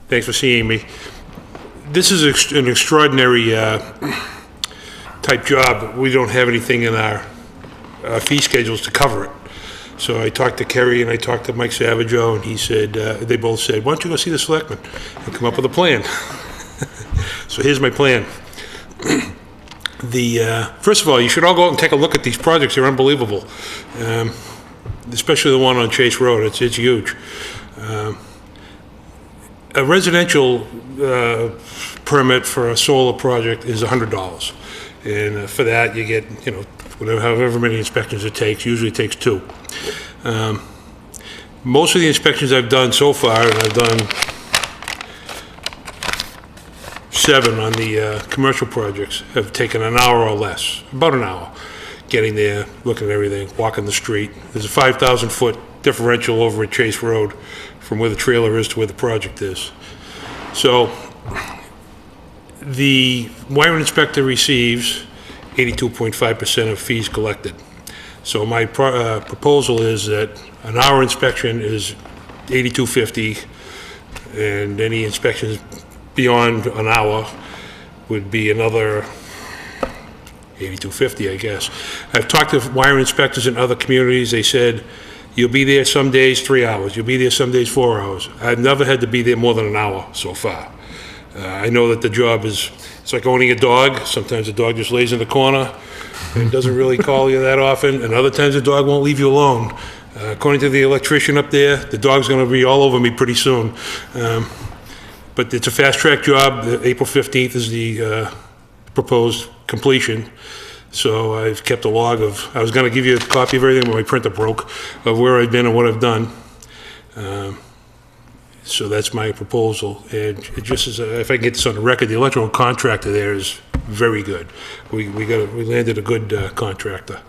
Thanks for seeing me. This is an extraordinary type job. We don't have anything in our fee schedules to cover it. So I talked to Kerry and I talked to Mike Savageau, and he said, they both said, why don't you go see the selectmen and come up with a plan? So here's my plan. First of all, you should all go out and take a look at these projects. They're unbelievable. Especially the one on Chase Road. It's huge. A residential permit for a solar project is $100. And for that, you get, whatever, however many inspections it takes. Usually it takes 2. Most of the inspections I've done so far, and I've done 7 on the commercial projects, have taken an hour or less, about an hour, getting there, looking at everything, walking the street. There's a 5,000-foot differential over at Chase Road from where the trailer is to where the project is. So the wiring inspector receives 82.5% of fees collected. So my proposal is that an hour inspection is $82.50, and any inspections beyond an hour would be another $82.50, I guess. I've talked to wiring inspectors in other communities. They said, you'll be there some days 3 hours, you'll be there some days 4 hours. I've never had to be there more than an hour so far. I know that the job it's like owning a dog. Sometimes the dog just lays in the corner and doesn't really call you that often, and other times the dog won't leave you alone. According to the electrician up there, the dog's gonna be all over me pretty soon. But it's a fast-track job. April 15th is the proposed completion. So I've kept a log of, I was gonna give you a copy of everything, but my printer broke, of where I've been and what I've done. So that's my proposal. And it just is, if I can get this on the record, the electrical contractor there is very good. We landed a good contractor.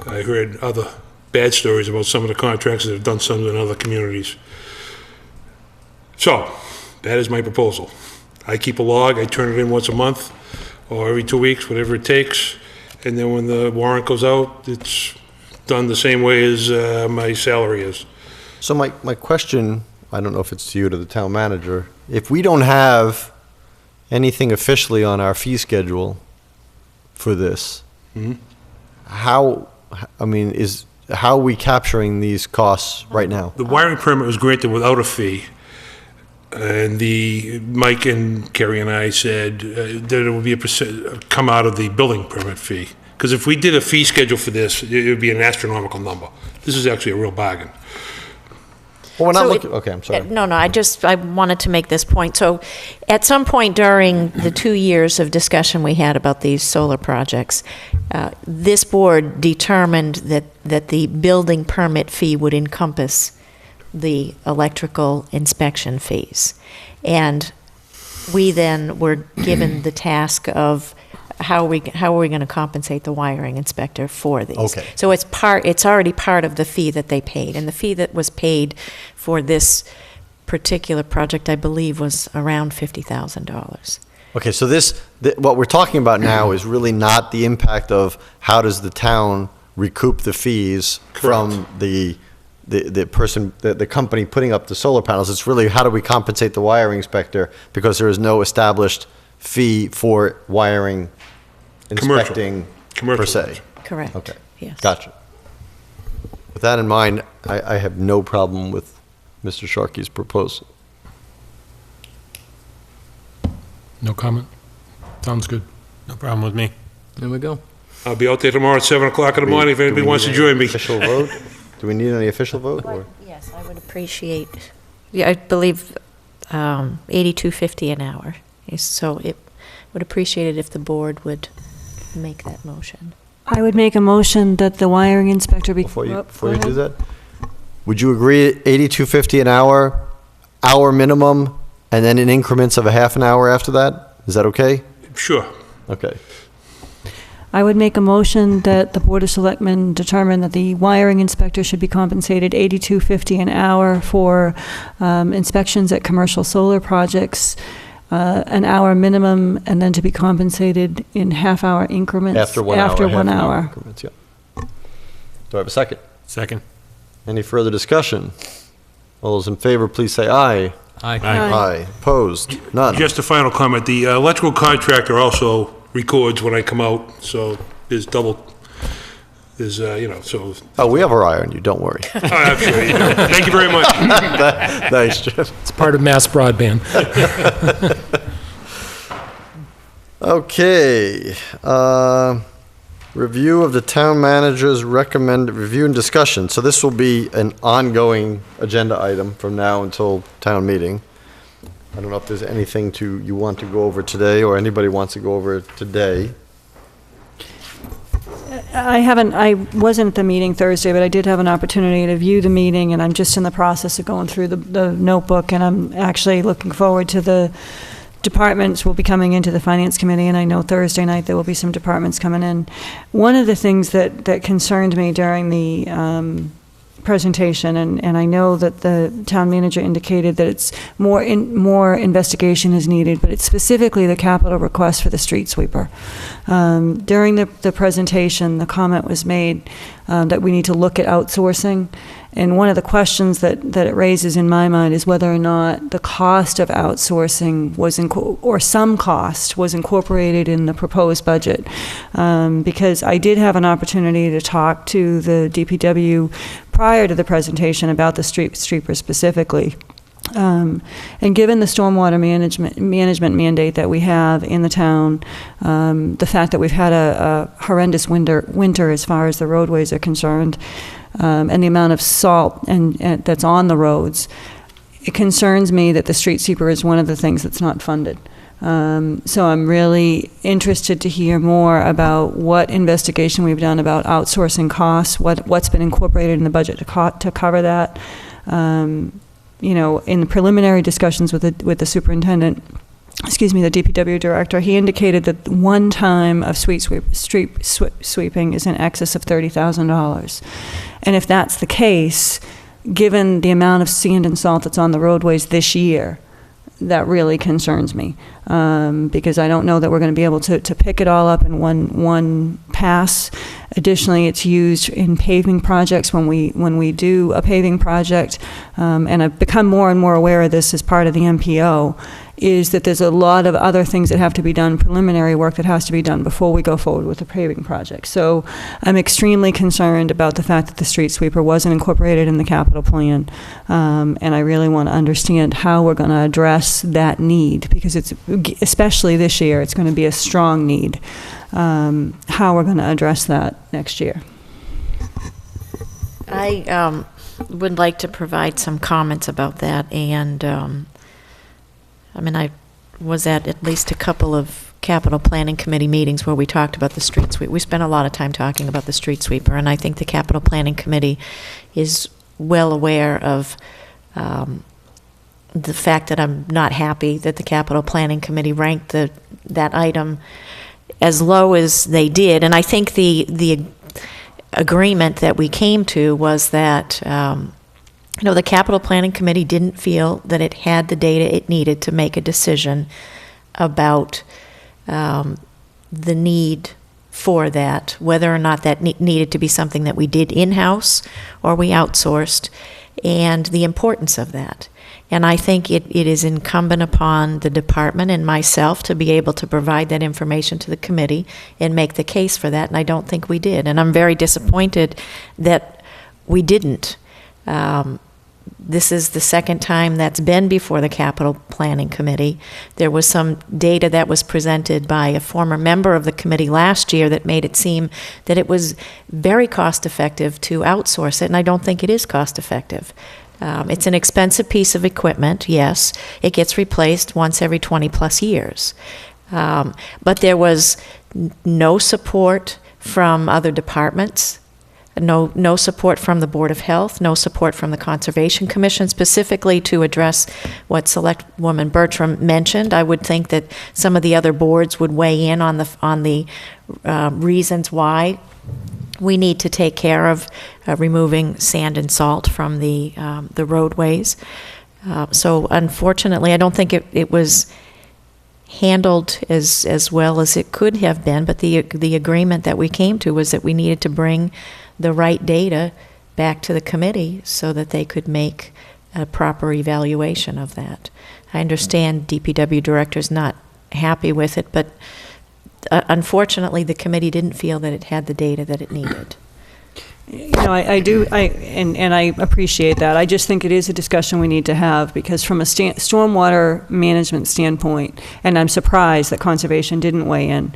I heard other bad stories about some of the contractors that have done some in other communities. So, that is my proposal. I keep a log, I turn it in once a month, or every 2 weeks, whatever it takes, and then when the warrant goes out, it's done the same way as my salary is. So my question, I don't know if it's to you or to the town manager, if we don't have anything officially on our fee schedule for this, how are we capturing these costs right now? The wiring permit was granted without a fee. And Mike and Kerry and I said that it would be come out of the building permit fee. Because if we did a fee schedule for this, it would be an astronomical number. This is actually a real bargain. Well, we're not So looking, okay, I'm sorry. No, I wanted to make this point. So at some point during the 2 years of discussion we had about these solar projects, this board determined that the building permit fee would encompass the electrical inspection fees. And we then were given the task of how are we going to compensate the wiring inspector for these? Okay. So it's already part of the fee that they paid, and the fee that was paid for this particular project, I believe, was around $50,000. Okay, so what we're talking about now is really not the impact of how does the town recoup the fees from the person, the company putting up the solar panels. It's really how do we compensate the wiring inspector, because there is no established fee for wiring inspecting per se. Correct. Okay. Yes. Gotcha. With that in mind, I have no problem with Mr. Sharkey's proposal. No comment? Sounds good. No problem with me. There we go. I'll be out there tomorrow at 7 o'clock in the morning if anybody wants to join me. Official vote? Do we need any official vote? Or? Yes, I would appreciate, I believe $82.50 an hour. So it would appreciate it if the board would make that motion. I would make a motion that the wiring inspector be... Before you Go do ahead. that, would you agree $82.50 an hour minimum, and then in increments of a half an hour after that? Is that okay? Sure. Okay. I would make a motion that the Board of Selectmen determine that the wiring inspector should be compensated $82.50 an hour for inspections at commercial solar projects, an hour minimum, and then to be compensated in half-hour increments. After 1 hour. After 1 half-hour hour. increments, yeah. Do I have a second? Second. Any further discussion? All those in favor, please say aye. Aye. Aye. Opposed? None. Just a final comment. The electrical contractor also records when I come out, so there's so. Oh, we have our eye on you, don't worry. I'm sure you do. Thank you very much. Nice, Jim. It's part of mass broadband. Okay. Review of the town manager's review and discussion. So this will be an ongoing agenda item from now until town meeting. I don't know if there's anything you want to go over today, or anybody wants to go over it today. I wasn't at the meeting Thursday, but I did have an opportunity to view the meeting, and I'm just in the process of going through the notebook, and I'm actually looking forward to the departments will be coming into the Finance Committee, and I know Thursday night there will be some departments coming in. One of the things that concerned me during the presentation, and I know that the town manager indicated that it's more investigation is needed, but it's specifically the capital request for the street sweeper. During the presentation, the comment was made that we need to look at outsourcing. And one of the questions that it raises in my mind is whether or not the cost of outsourcing or some cost was incorporated in the proposed budget. Because I did have an opportunity to talk to the DPW prior to the presentation about the street sweeper specifically. And given the stormwater management mandate that we have in the town, the fact that we've had a horrendous winter as far as the roadways are concerned, and the amount of salt and that's on the roads, it concerns me that the street sweeper is one of the things that's not funded. So I'm really interested to hear more about what investigation we've done about outsourcing costs, what's been incorporated in the budget to cover that. You know, in the preliminary discussions with the superintendent, the DPW director, he indicated that one time of street sweeping is in excess of $30,000. And if that's the case, given the amount of sand and salt that's on the roadways this year, that really concerns me, because I don't know that we're going to be able to pick it all up in one pass. Additionally, it's used in paving projects when we do a paving project, and I've become more and more aware of this as part of the MPO, is that there's a lot of other things that have to be done, preliminary work that has to be done before we go forward with the paving project. So I'm extremely concerned about the fact that the street sweeper wasn't incorporated in the capital plan, and I really want to understand how we're going to address that need, because it's, especially this year, it's going to be a strong need. How we're going to address that next year. I would like to provide some comments about that, and I mean, I was at least a couple of capital planning committee meetings where we talked about the street sweeper. We spent a lot of time talking about the street sweeper, and I think the capital planning committee is well aware of the fact that I'm not happy that the capital planning committee ranked that item as low as they did. And I think the agreement that we came to was that the capital planning committee didn't feel that it had the data it needed to make a decision about the need for that, whether or not that needed to be something that we did in-house or we outsourced, and the importance of that. And I think it is incumbent upon the department and myself to be able to provide that information to the committee and make the case for that, and I don't think we did. And I'm very disappointed that we didn't. This is the second time that's been before the capital planning committee. There was some data that was presented by a former member of the committee last year that made it seem that it was very cost effective to outsource it, and I don't think it is cost effective. It's an expensive piece of equipment, yes. It gets replaced once every 20 plus years. But there was no support from other departments, no support from the Board of Health, no support from the Conservation Commission, specifically to address what Selectwoman Bertram mentioned. I would think that some of the other boards would weigh in on the reasons why we need to take care of removing sand and salt from the roadways. So unfortunately, I don't think it was handled as well as it could have been, but the agreement that we came to was that we needed to bring the right data back to the committee so that they could make a proper evaluation of that. I understand DPW director's not happy with it, but unfortunately, the committee didn't feel that it had the data that it needed. I do, and I appreciate that. I just think it is a discussion we need to have, because from a stormwater management standpoint, and I'm surprised that Conservation didn't weigh in,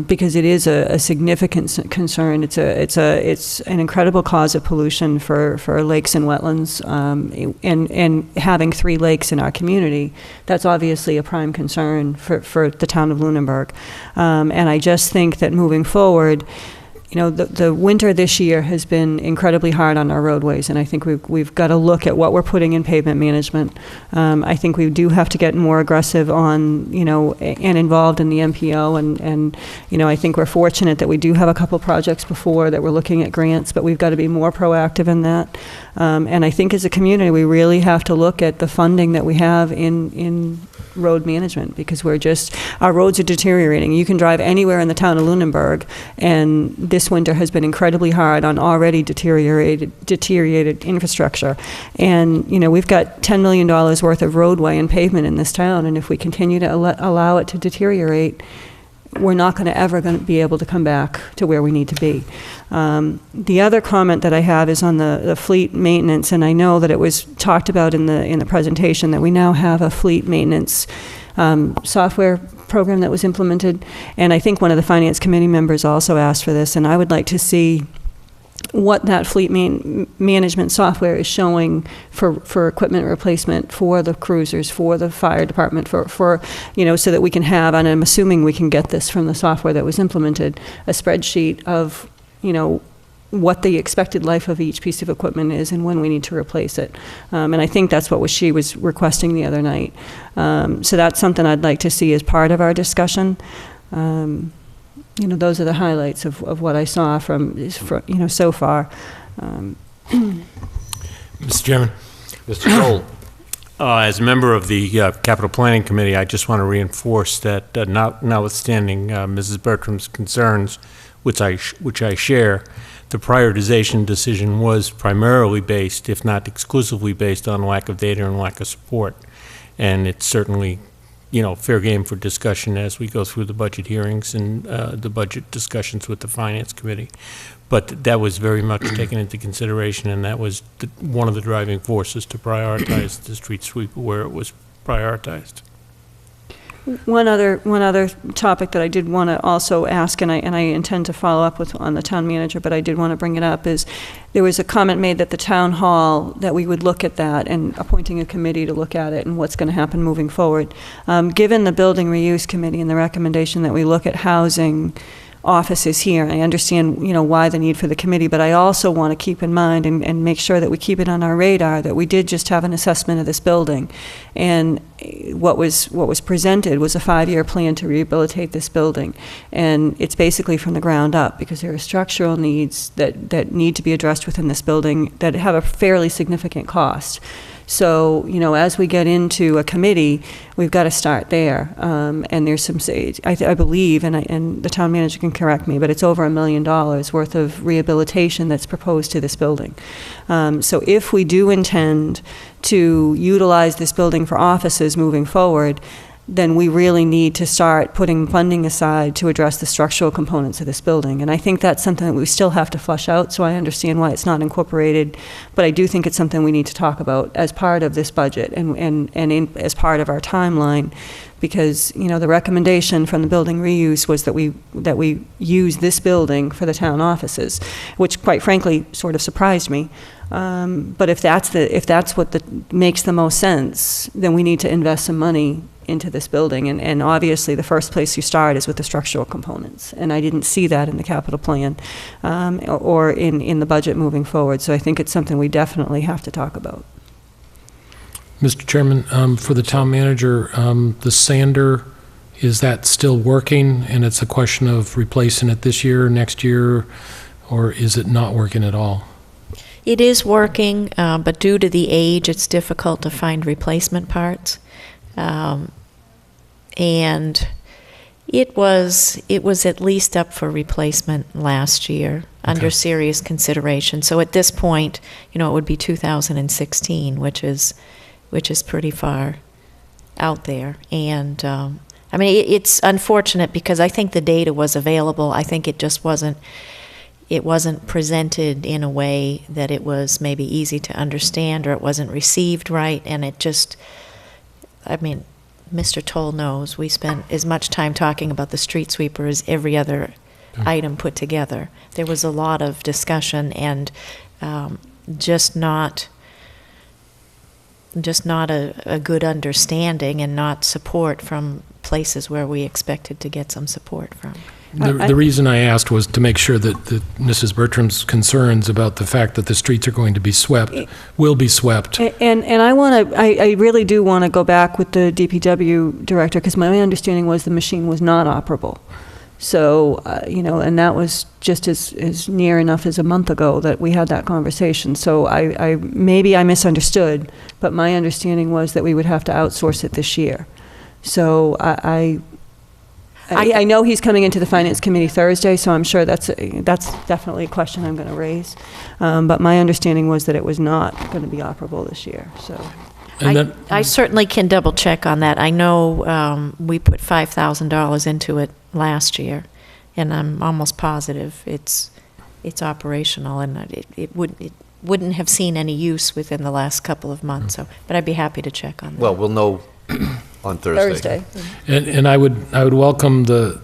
because it is a significant concern. It's an incredible cause of pollution for lakes and wetlands, and having 3 lakes in our community, that's obviously a prime concern for the town of Lunenburg. And I just think that moving forward, the winter this year has been incredibly hard on our roadways, and I think we've got to look at what we're putting in pavement management. I think we do have to get more aggressive on, and involved in the MPO, and I think we're fortunate that we do have a couple projects before that we're looking at grants, but we've got to be more proactive in that. And I think as a community, we really have to look at the funding that we have in road management, because our roads are deteriorating. You can drive anywhere in the town of Lunenburg, and this winter has been incredibly hard on already deteriorated infrastructure. And, we've got $10 million worth of roadway and pavement in this town, and if we continue to allow it to deteriorate, we're not going to ever be able to come back to where we need to be. The other comment that I have is on the fleet maintenance, and I know that it was talked about in the presentation that we now have a fleet maintenance software program that was implemented, and I think one of the Finance Committee members also asked for this, and I would like to see what that fleet management software is showing for equipment replacement for the cruisers, for the fire department, for so that we can have, and I'm assuming we can get this from the software that was implemented, a spreadsheet of, what the expected life of each piece of equipment is and when we need to replace it. And I think that's what she was requesting the other night. So that's something I'd like to see as part of our discussion. Those are the highlights of what I saw from so far. Mr. Chairman. Mr. Knoll. As a member of the Capital Planning Committee, I just want to reinforce that notwithstanding Mrs. Bertram's concerns, which I share, the prioritization decision was primarily based, if not exclusively based, on lack of data and lack of support. And it's certainly fair game for discussion as we go through the budget hearings and the budget discussions with the Finance Committee. But that was very much taken into consideration, and that was one of the driving forces to prioritize the street sweep where it was prioritized. One other topic that I did want to also ask, and I intend to follow up with on the town manager, but I did want to bring it up, is there was a comment made that the town hall, that we would look at that and appointing a committee to look at it and what's going to happen moving forward. Given the building reuse committee and the recommendation that we look at housing offices here, I understand, why the need for the committee, but I also want to keep in mind and make sure that we keep it on our radar that we did just have an assessment of this building. And what was presented was a 5-year plan to rehabilitate this building. And it's basically from the ground up, because there are structural needs that need to be addressed within this building that have a fairly significant cost. So, as we get into a committee, we've got to start there. And there's some, I believe, and the town manager can correct me, but it's over $1 million worth of rehabilitation that's proposed to this building. So if we do intend to utilize this building for offices moving forward, then we really need to start putting funding aside to address the structural components of this building. And I think that's something that we still have to flush out, so I understand why it's not incorporated, but I do think it's something we need to talk about as part of this budget and as part of our timeline, because, the recommendation from the building reuse was that we use this building for the town offices, which quite frankly sort of surprised me. But if that's what makes the most sense, then we need to invest some money into this building, and obviously the first place you start is with the structural components, and I didn't see that in the capital plan or in the budget moving forward, so I think it's something we definitely have to talk about. Mr. Chairman, for the town manager, the sander, is that still working, and it's a question of replacing it this year, next year, or is it not working at all? It is working, but due to the age, it's difficult to find replacement parts. And it was at least up for replacement last year, under serious consideration. So at this point, it would be 2016, which is pretty far out there. And it's unfortunate because I think the data was available. I think it just wasn't presented in a way that it was maybe easy to understand, or it wasn't received right, and it just, Mr. Toll knows we spent as much time talking about the street sweeper as every other item put together. There was a lot of discussion and just not a good understanding and not support from places where we expected to get some support from. The reason I asked was to make sure that Mrs. Bertram's concerns about the fact that the streets are going to be swept, will be swept. And I really do want to go back with the DPW director, because my understanding was the machine was not operable. So, and that was just as near enough as a month ago that we had that conversation. So maybe I misunderstood, but my understanding was that we would have to outsource it this year. So I know he's coming into the Finance Committee Thursday, so I'm sure that's definitely a question I'm going to raise. But my understanding was that it was not going to be operable this year, so. I certainly can double check on that. I know we put $5,000 into it last year, and I'm almost positive it's operational, and it wouldn't have seen any use within the last couple of months. So, but I'd be happy to check on that. Well, we'll know on Thursday. And I would welcome the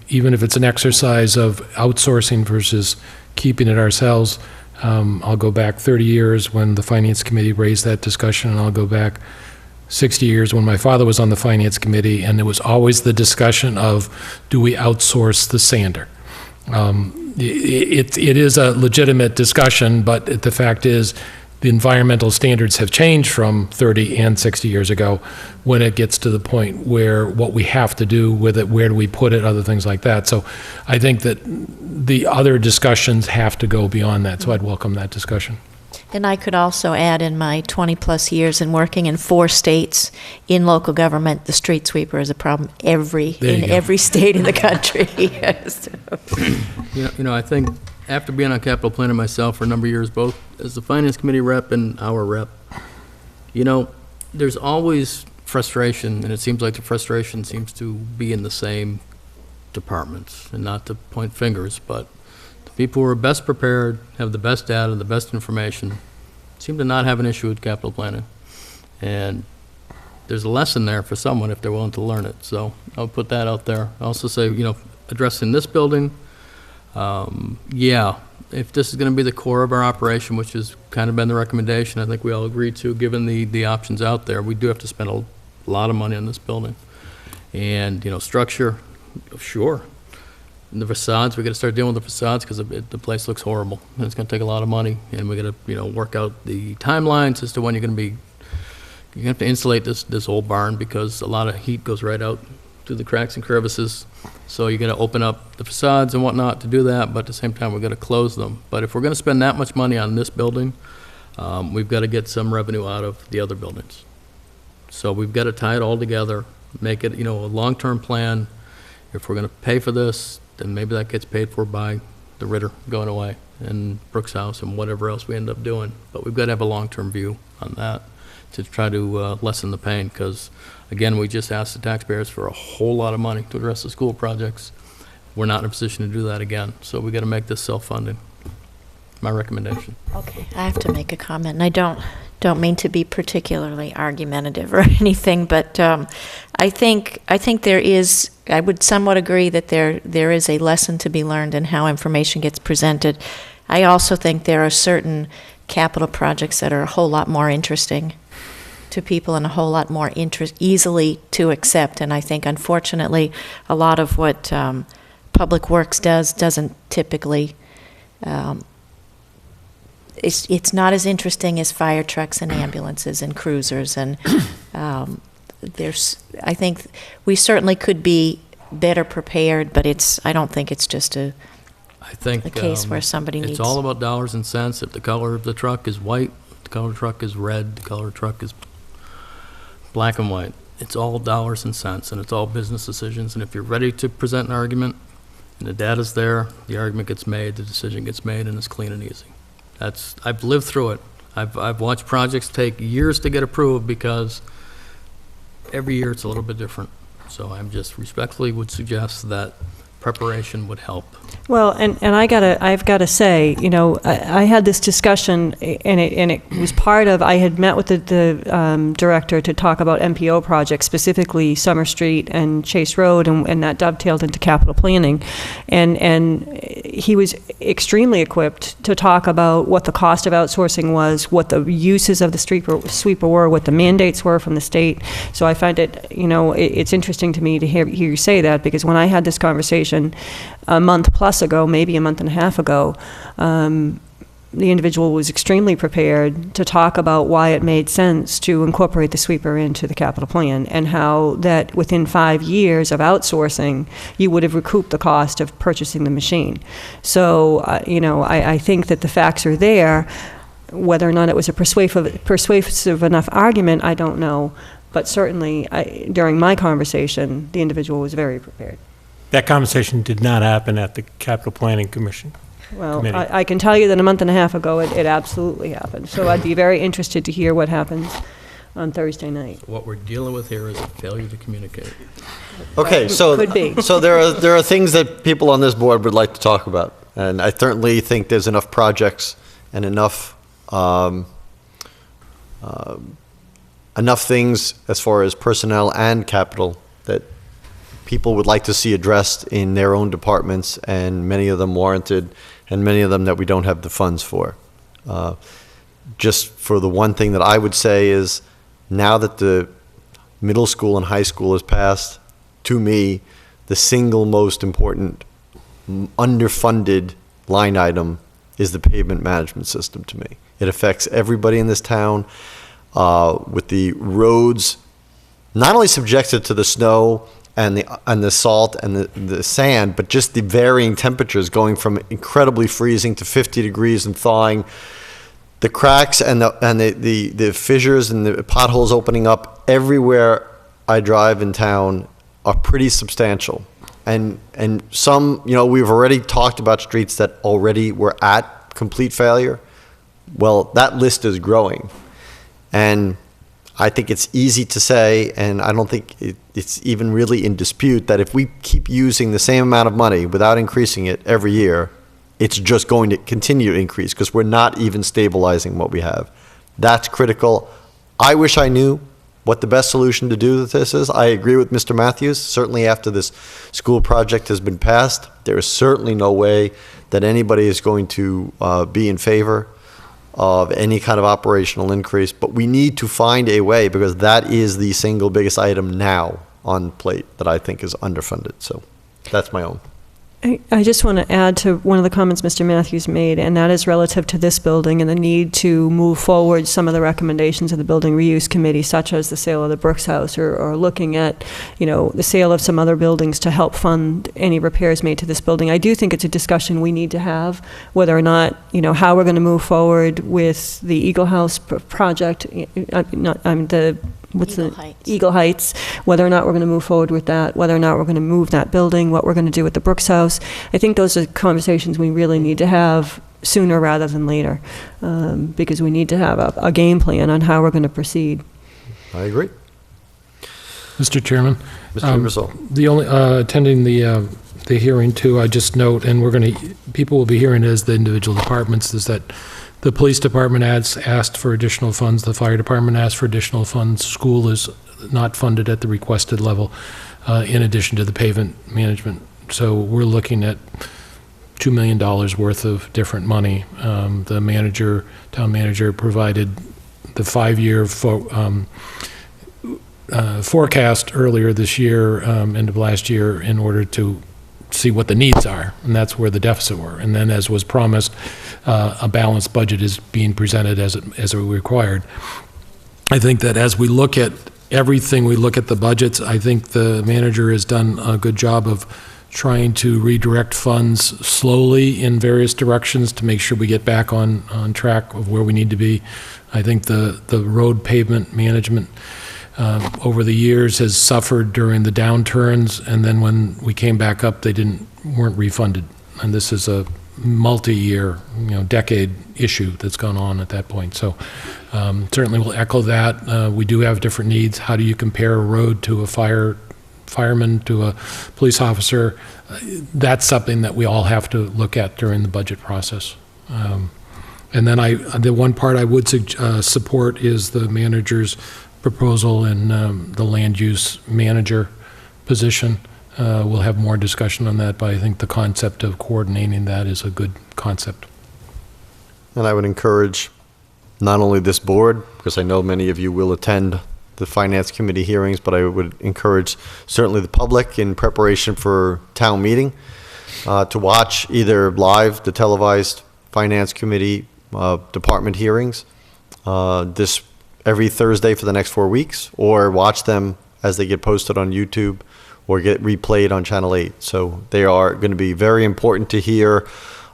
even if it's an exercise of outsourcing versus keeping it ourselves. I'll go back 30 years when the Finance Committee raised that discussion, and I'll go back 60 years when my father was on the Finance Committee, and there was always the discussion of, do we outsource the sander? It is a legitimate discussion, but the fact is, the environmental standards have changed from 30 and 60 years ago when it gets to the point where what we have to do with it, where do we put it, other things like that. So I think that the other discussions have to go beyond that, so I'd welcome that discussion. And I could also add, in my 20-plus years in working in 4 states in local government, the street sweeper is a problem in every state in the country. So. I think after being on capital planning myself for a number of years, both as the Finance Committee rep and our rep, there's always frustration, and it seems like the frustration seems to be in the same departments, and not to point fingers, but the people who are best prepared, have the best data, the best information, seem to not have an issue with capital planning. And there's a lesson there for someone if they're willing to learn it. So I'll put that out there. I also say, addressing this building, if this is going to be the core of our operation, which has kind of been the recommendation, I think we all agree to, given the options out there, we do have to spend a lot of money on this building. And, structure, sure. And the facades, we got to start dealing with the facades because the place looks horrible. And it's going to take a lot of money, and we got to, work out the timelines as to when you're going to have to insulate this old barn, because a lot of heat goes right out through the cracks and crevices. So you got to open up the facades and whatnot to do that, but at the same time, we're going to close them. But if we're going to spend that much money on this building, we've got to get some revenue out of the other buildings. So we've got to tie it all together, make it, a long-term plan. If we're going to pay for this, then maybe that gets paid for by the Ritter going away and Brooks House and whatever else we end up doing. But we've got to have a long-term view on that to try to lessen the pain, because again, we just asked the taxpayers for a whole lot of money to address the school projects. We're not in a position to do that again, so we got to make this self-funding. My recommendation. Okay, I have to make a comment, and I don't mean to be particularly argumentative or anything, but I think there is, I would somewhat agree that there is a lesson to be learned in how information gets presented. I also think there are certain capital projects that are a whole lot more interesting to people and a whole lot more easily to accept. And I think, unfortunately, a lot of what Public Works doesn't typically, it's not as interesting as fire trucks and ambulances and cruisers. And I think we certainly could be better prepared, but I don't think it's just a case where somebody needs. It's all about dollars and cents. If the color of the truck is white, the color of the truck is red, the color of the truck is black and white. It's all dollars and cents, and it's all business decisions. And if you're ready to present an argument, and the data's there, the argument gets made, the decision gets made, and it's clean and easy. I've lived through it. I've watched projects take years to get approved because every year it's a little bit different. So I'm just respectfully would suggest that preparation would help. Well, and I've gotta say, I had this discussion, and it was part of, I had met with the director to talk about MPO projects, specifically Summer Street and Chase Road, and that dovetailed into capital planning, and he was extremely equipped to talk about what the cost of outsourcing was, what the uses of the sweeper were, what the mandates were from the state. So I find it, it's interesting to me to hear you say that, because when I had this conversation conversation a month plus ago, maybe a month and a half ago, the individual was extremely prepared to talk about why it made sense to incorporate the sweeper into the capital plan, and how that within 5 years of outsourcing, you would have recouped the cost of purchasing the machine. So, I think that the facts are there. Whether or not it was a persuasive enough argument, I don't know. But certainly, during my conversation, the individual was very prepared. That conversation did not happen at the Capital Planning Commission. Well, Committee. I can tell you that a month and a half ago, it absolutely happened. So I'd be very interested to hear what happens on Thursday night. What we're dealing with here is a failure to communicate. Okay, so, Could be. so there are things that people on this board would like to talk about. And I certainly think there's enough projects and enough things as far as personnel and capital that people would like to see addressed in their own departments, and many of them warranted, and many of them that we don't have the funds for. Just for the one thing that I would say is, now that the middle school and high school has passed, to me, the single most important underfunded line item is the pavement management system to me. It affects everybody in this town, with the roads not only subjected to the snow and the salt and the sand, but just the varying temperatures going from incredibly freezing to 50 degrees and thawing. The cracks and the fissures and the potholes opening up everywhere I drive in town are pretty substantial. And some, we've already talked about streets that already were at complete failure. Well, that list is growing. And I think it's easy to say, and I don't think it's even really in dispute, that if we keep using the same amount of money without increasing it every year, it's just going to continue to increase, because we're not even stabilizing what we have. That's critical. I wish I knew what the best solution to do with this is. I agree with Mr. Matthews. Certainly after this school project has been passed, there is certainly no way that anybody is going to be in favor of any kind of operational increase, but we need to find a way, because that is the single biggest item now on plate that I think is underfunded. So that's my own. I just want to add to one of the comments Mr. Matthews made, and that is relative to this building and the need to move forward some of the recommendations of the Building Reuse Committee, such as the sale of the Brooks House, or looking at, the sale of some other buildings to help fund any repairs made to this building. I do think it's a discussion we need to have, whether or not, how we're going to move forward with the Eagle House project, Eagle Heights, whether or not we're going to move forward with that, whether or not we're going to move that building, what we're going to do with the Brooks House. I think those are conversations we really need to have sooner rather than later, because we need to have a game plan on how we're going to proceed. I agree. Mr. Chairman. Mr. Ingersoll. The only, attending the hearing too, I just note, and people will be hearing it as the individual departments, is that the police department asked for additional funds, the fire department asked for additional funds, school is not funded at the requested level, in addition to the pavement management. So we're looking at $2 million worth of different money. The town manager provided the 5-year forecast earlier this year, end of last year, in order to see what the needs are, and that's where the deficit were. And then, as was promised, a balanced budget is being presented as it required. I think that as we look at everything, we look at the budgets, I think the manager has done a good job of trying to redirect funds slowly in various directions to make sure we get back on track of where we need to be. I think the road pavement management over the years has suffered during the downturns, and then when we came back up, they weren't refunded. And this is a multi-year, decade issue that's gone on at that point. So certainly we'll echo that. We do have different needs. How do you compare a road to a fireman to a police officer? That's something that we all have to look at during the budget process. And then the one part I would support is the manager's proposal in the land use manager position. We'll have more discussion on that, but I think the concept of coordinating that is a good concept. And I would encourage not only this board, because I know many of you will attend the Finance Committee hearings, but I would encourage certainly the public in preparation for town meeting to watch either live, the televised Finance Committee department hearings this every Thursday for the next 4 weeks, or watch them as they get posted on YouTube or get replayed on Channel 8. So they are going to be very important to hear.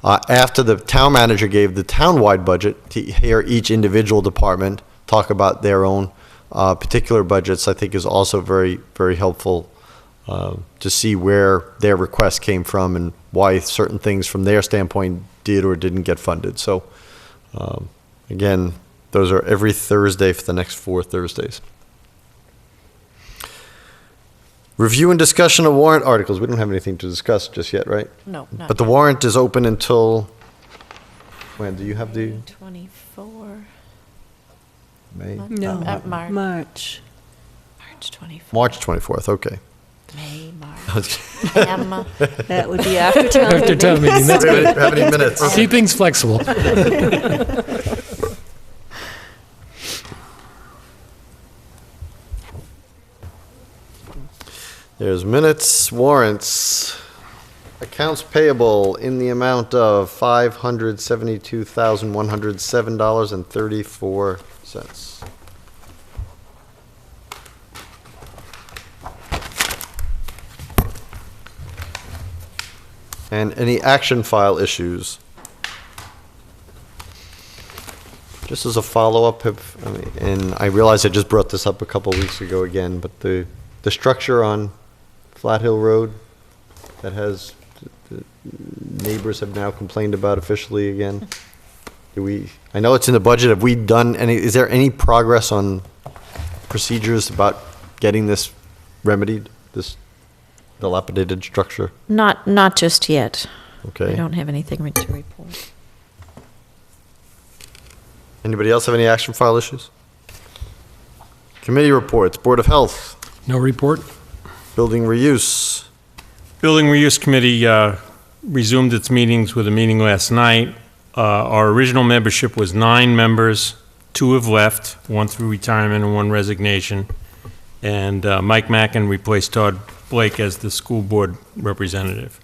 After the town manager gave the town-wide budget, to hear each individual department talk about their own particular budgets, I think is also very, very helpful to see where their requests came from and why certain things from their standpoint did or didn't get funded. So again, those are every Thursday for the next 4 Thursdays. Review and discussion of warrant articles. We don't have anything to discuss just yet, right? No, not But the warrant is open until, when, do you have the? 24. May? No, March. March. March 24. March 24th, okay. May, March. Emma. That would be after town After meeting. town meeting, that's Do we good. have any minutes? Keep things flexible. There's minutes, warrants, accounts payable in the amount of $572,107.34. And any action file issues? Just as a follow-up, and I realize I just brought this up a couple weeks ago again, but the structure on Flat Hill Road that has, the neighbors have now complained about officially again. I know it's in the budget, have we done is there any progress on procedures about getting this remedied, this dilapidated structure? Not just yet. Okay. I don't have anything to report. Anybody else have any action file issues? Committee reports, Board of Health, No report? Building Reuse. Building Reuse Committee resumed its meetings with a meeting last night. Our original membership was 9 members. 2 have left, 1 through retirement and 1 resignation. And Mike Mackin replaced Todd Blake as the school board representative.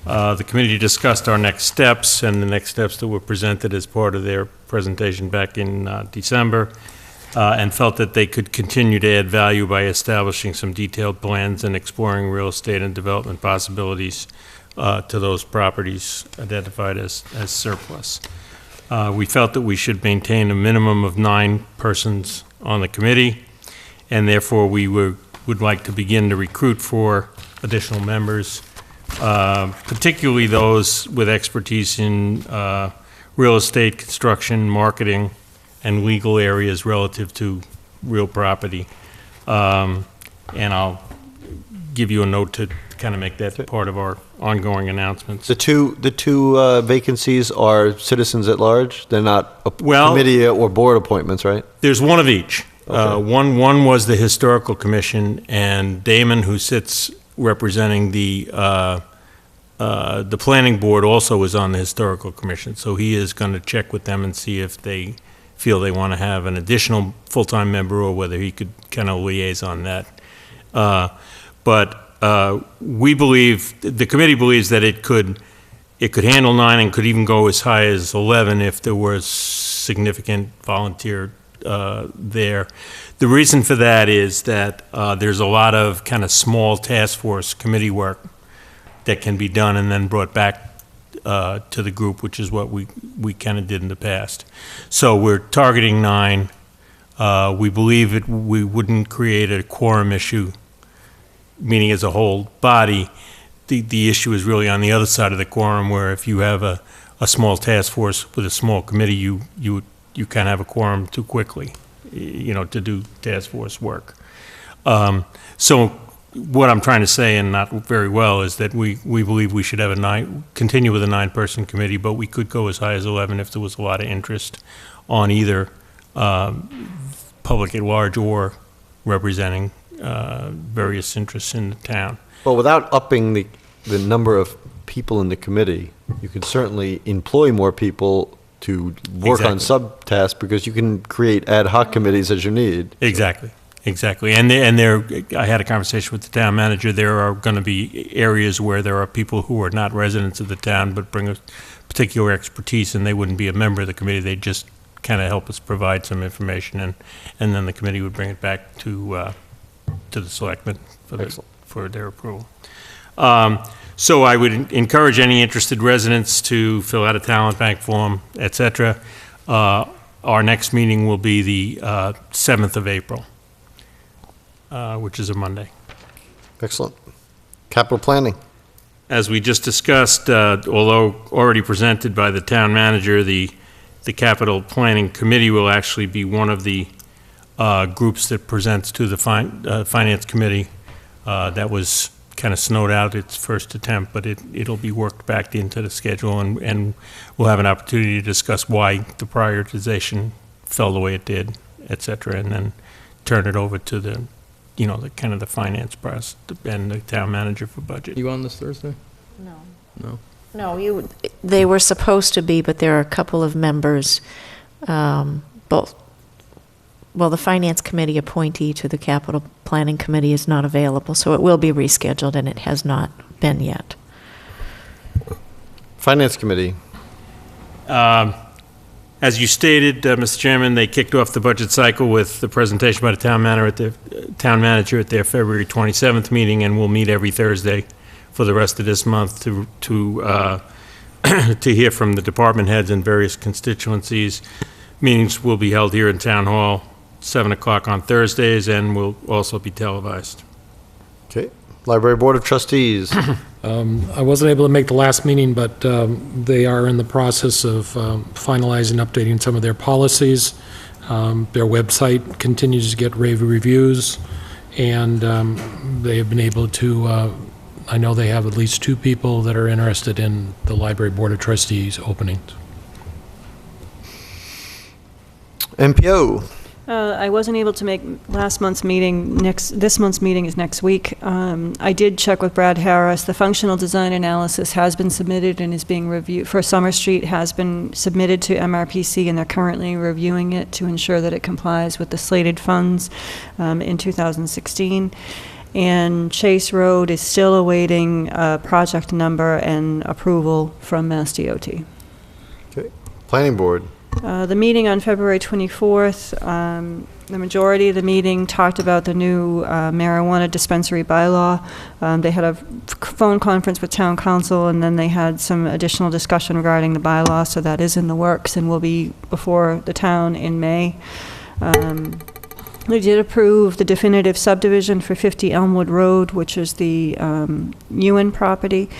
The committee discussed our next steps and the next steps that were presented as part of their presentation back in December, and felt that they could continue to add value by establishing some detailed plans and exploring real estate and development possibilities to those properties identified as surplus. We felt that we should maintain a minimum of 9 persons on the committee, and therefore we would like to begin to recruit for additional members, particularly those with expertise in real estate, construction, marketing, and legal areas relative to real property. And I'll give you a note to kind of make that part of our ongoing announcements. The two vacancies are citizens at large? They're not Well- committee or board appointments, right? There's one of each. Okay. One was the Historical Commission, and Damon, who sits representing the Planning Board, also was on the Historical Commission. So he is going to check with them and see if they feel they want to have an additional full-time member or whether he could kind of liaison that. But we believe, the committee believes that it could handle 9 and could even go as high as 11 if there was significant volunteer there. The reason for that is that there's a lot of kind of small task force committee work that can be done and then brought back to the group, which is what we kind of did in the past. So we're targeting 9. We believe we wouldn't create a quorum issue, meaning as a whole body. The issue is really on the other side of the quorum, where if you have a small task force with a small committee, you kind of have a quorum too quickly, to do task force work. So what I'm trying to say, and not very well, is that we believe we should have continue with a 9-person committee, but we could go as high as 11 if there was a lot of interest on either public at large or representing various interests in the town. Well, without upping the number of people in the committee, you could certainly employ more people to work on Exactly. subtasks, because you can create ad hoc committees as you need. Exactly. Exactly, and I had a conversation with the town manager. There are going to be areas where there are people who are not residents of the town but bring a particular expertise, and they wouldn't be a member of the committee. They'd just kind of help us provide some information, and then the committee would bring it back to the selectmen for their approval. So I would encourage any interested residents to fill out a talent bank form, et cetera. Our next meeting will be the 7th of April. Which is a Monday. Excellent. Capital planning. As we just discussed, although already presented by the town manager, the capital planning committee will actually be one of the groups that presents to the finance committee. That was kind of snowed out its first attempt, but it'll be worked back into the schedule, and we'll have an opportunity to discuss why the prioritization fell the way it did, et cetera, and then turn it over to the kind of the finance press and the town manager for budget. You on this Thursday? No. No. They were supposed to be, but there are a couple of members, the finance committee appointee to the capital planning committee is not available, so it will be rescheduled, and it has not been yet. Finance committee. As you stated, Mr. Chairman, they kicked off the budget cycle with the presentation by the town manager at their February 27th meeting, and we'll meet every Thursday for the rest of this month to to hear from the department heads in various constituencies. Meetings will be held here in Town Hall, 7 o'clock on Thursdays, and will also be televised. Okay. Library Board of Trustees. I wasn't able to make the last meeting, but they are in the process of finalizing, updating some of their policies. Their website continues to get rave reviews, and they have been able to, I know they have at least 2 people that are interested in the Library Board of Trustees opening. MPO. I wasn't able to make last month's meeting. This month's meeting is next week. I did check with Brad Harris. The functional design analysis has been submitted and is being reviewed for Summer Street, has been submitted to MRPC, and they're currently reviewing it to ensure that it complies with the slated funds in 2016. And Chase Road is still awaiting project number and approval from Mass DOT. Okay. Planning Board. The meeting on February 24th, the majority of the meeting talked about the new marijuana dispensary bylaw. They had a phone conference with town council, and then they had some additional discussion regarding the bylaw, so that is in the works and will be before the town in May. They did approve the definitive subdivision for 50 Elmwood Road, which is the Ewan property.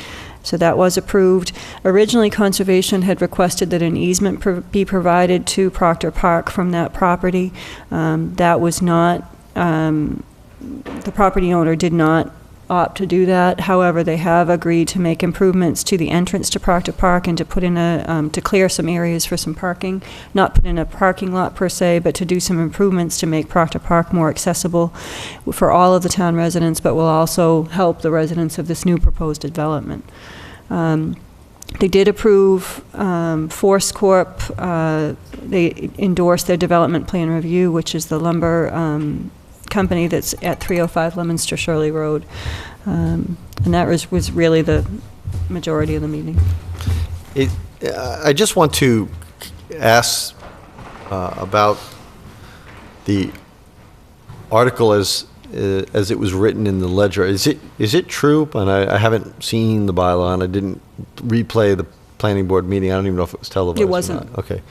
So that was approved. Originally, Conservation had requested that an easement be provided to Proctor Park from that property. That was not, the property owner did not opt to do that. However, they have agreed to make improvements to the entrance to Proctor Park and to put in to clear some areas for some parking. Not put in a parking lot per se, but to do some improvements to make Proctor Park more accessible for all of the town residents, but will also help the residents of this new proposed development. They did approve Force Corp. They endorsed their development plan review, which is the lumber company that's at 305 Leominster Shirley Road. And that was really the majority of the meeting. I just want to ask about the article as it was written in the ledger. Is it true? And I haven't seen the bylaw, and I didn't replay the planning board meeting. I don't even know if it was televised. It wasn't. Or not. Okay.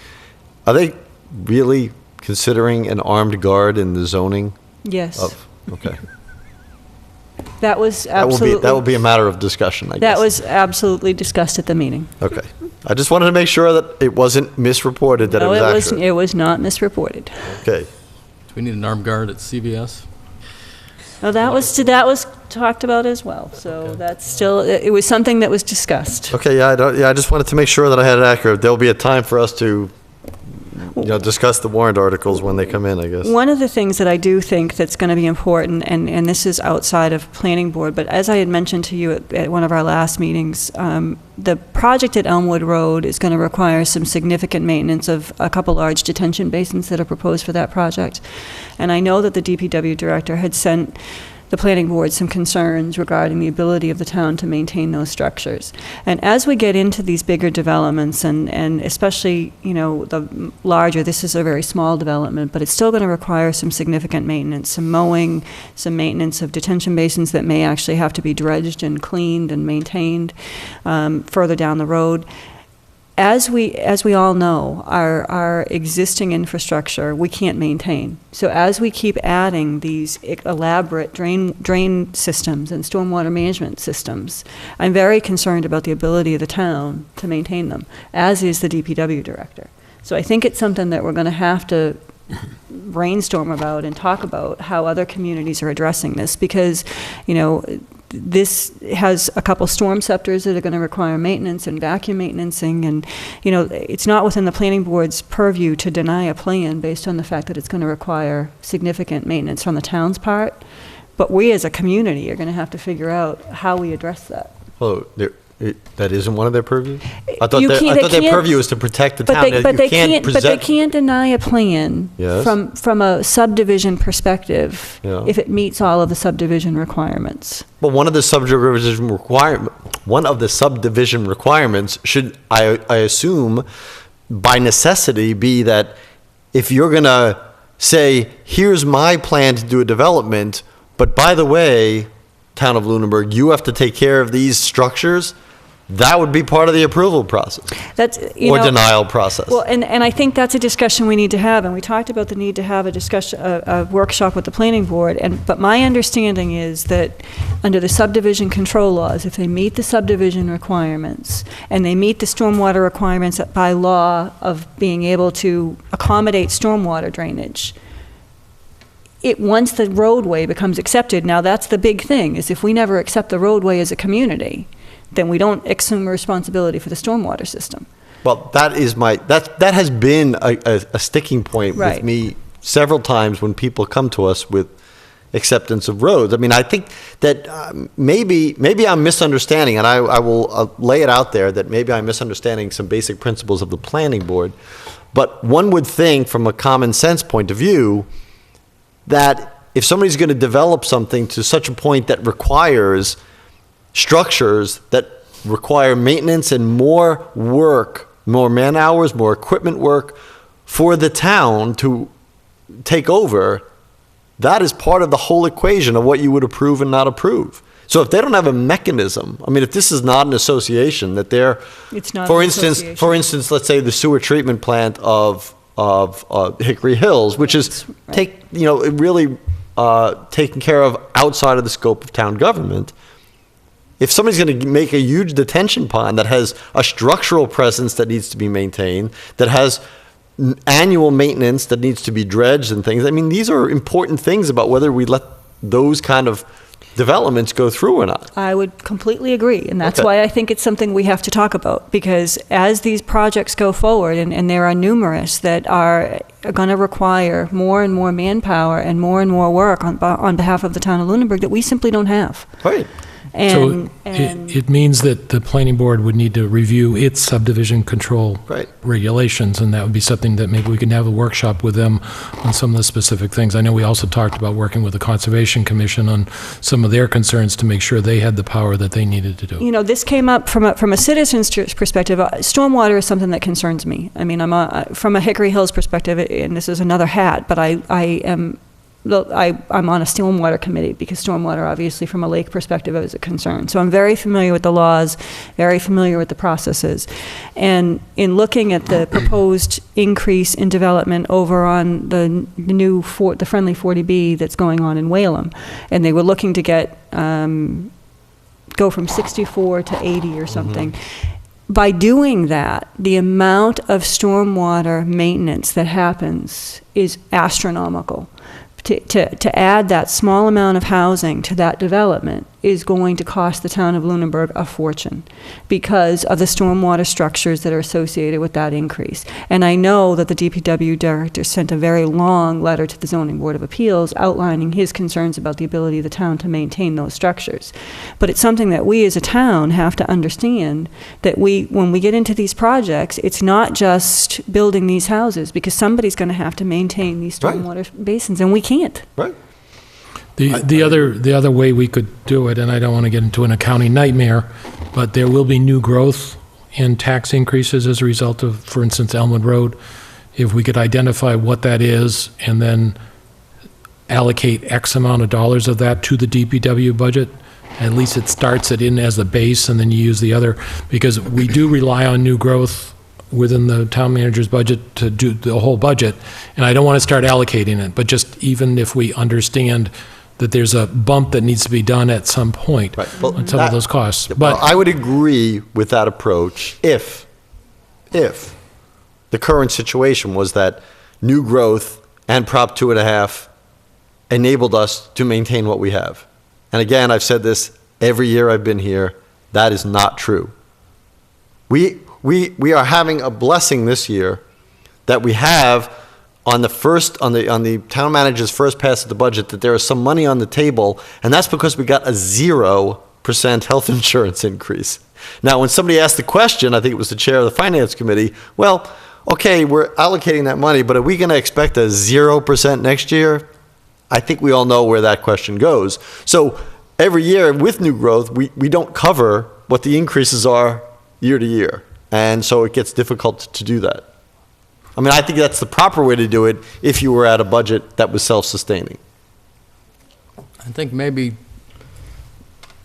Are they really considering an armed guard in the zoning? Yes. Okay. That was absolutely. That will be a matter of discussion, I guess. That was absolutely discussed at the meeting. Okay. I just wanted to make sure that it wasn't misreported, that No, it was accurate. it was not misreported. Okay. Do we need an armed guard at CVS? No, that was talked about as well. So that's still, it was something that was discussed. Okay, I just wanted to make sure that I had it accurate. There'll be a time for us to discuss the warrant articles when they come in, I guess. One of the things that I do think that's going to be important, and this is outside of planning board, but as I had mentioned to you at one of our last meetings, the project at Elmwood Road is going to require some significant maintenance of a couple large detention basins that are proposed for that project. And I know that the DPW director had sent the planning board some concerns regarding the ability of the town to maintain those structures. And as we get into these bigger developments, and especially, the larger, this is a very small development, but it's still going to require some significant maintenance, some mowing, some maintenance of detention basins that may actually have to be dredged and cleaned and maintained further down the road. As we all know, our existing infrastructure, we can't maintain. So as we keep adding these elaborate drain systems and stormwater management systems, I'm very concerned about the ability of the town to maintain them, as is the DPW director. So I think it's something that we're going to have to brainstorm about and talk about how other communities are addressing this, because, this has a couple storm scepters that are going to require maintenance and vacuum maintenancing, and it's not within the planning board's purview to deny a plan based on the fact that it's going to require significant maintenance on the town's part, but we as a community are going to have to figure out how we address that. Well, that isn't one of their purview? I thought their purview was to protect the town. But they can't deny a plan from a subdivision perspective if it meets all of the subdivision requirements. But one of the subdivision requirements should, I assume, by necessity, be that if you're going to say, here's my plan to do a development, but by the way, town of Lunenburg, you have to take care of these structures, that would be part of the approval process. Denial process. Well, and I think that's a discussion we need to have, and we talked about the need to have a workshop with the planning board, but my understanding is that under the subdivision control laws, if they meet the subdivision requirements, and they meet the stormwater requirements by law of being able to accommodate stormwater drainage, once the roadway becomes accepted, now that's the big thing, is if we never accept the roadway as a community, then we don't assume responsibility for the stormwater system. Well, that has been a sticking point with me several times when people come to us with acceptance of roads. I mean, I think that maybe I'm misunderstanding, and I will lay it out there that maybe I'm misunderstanding some basic principles of the planning board. But one would think, from a common sense point of view, that if somebody's going to develop something to such a point that requires structures that require maintenance and more work, more man hours, more equipment work for the town to take over, that is part of the whole equation of what you would approve and not approve. So if they don't have a mechanism, I mean, if this is not an association, that they're, for instance, let's say the sewer treatment plant of Hickory Hills, which is really taken care of outside of the scope of town government. If somebody's going to make a huge detention pond that has a structural presence that needs to be maintained, that has annual maintenance that needs to be dredged and things, I mean, these are important things about whether we let those kind of developments go through or not. I would completely agree, and that's why I think it's something we have to talk about, because as these projects go forward, and there are numerous that are going to require more and more manpower and more work on behalf of the town of Lunenburg that we simply don't have. Right. It means that the planning board would need to review its subdivision control regulations, and that would be something that maybe we can have a workshop with them on some of the specific things. I know we also talked about working with the Conservation Commission on some of their concerns to make sure they had the power that they needed to do. This came up from a citizen's perspective. Stormwater is something that concerns me. I mean, from a Hickory Hills perspective, and this is another hat, but I'm on a stormwater committee, because stormwater, obviously, from a lake perspective, is a concern. So I'm very familiar with the laws, very familiar with the processes. And in looking at the proposed increase in development over on the friendly 40B that's going on in Whalum, and they were looking to go from 64 to 80 or something. By doing that, the amount of stormwater maintenance that happens is astronomical, to add that small amount of housing to that development is going to cost the town of Lunenburg a fortune because of the stormwater structures that are associated with that increase. And I know that the DPW director sent a very long letter to the Zoning Board of Appeals outlining his concerns about the ability of the town to maintain those structures. But it's something that we as a town have to understand, that when we get into these projects, it's not just building these houses, because somebody's going to have to maintain these stormwater basins, and we can't. Right. The other way we could do it, and I don't want to get into an accounting nightmare, but there will be new growth in tax increases as a result of, for instance, Elmwood Road. If we could identify what that is and then allocate X amount of dollars of that to the DPW budget, at least it starts it in as a base, and then you use the other, because we do rely on new growth within the town manager's budget to do the whole budget, and I don't want to start allocating it, but just even if we understand that there's a bump that needs to be done at some point on some of those costs. But I would agree with that approach if the current situation was that new growth and Prop 2.5 enabled us to maintain what we have. And again, I've said this every year I've been here, that is not true. We are having a blessing this year that we have on the town manager's first pass of the budget, that there is some money on the table, and that's because we got a 0% health insurance increase. Now, when somebody asked the question, I think it was the chair of the finance committee, well, okay, we're allocating that money, but are we going to expect a 0% next year? I think we all know where that question goes. So every year with new growth, we don't cover what the increases are year to year. And so it gets difficult to do that. I mean, I think that's the proper way to do it if you were at a budget that was self-sustaining. I think maybe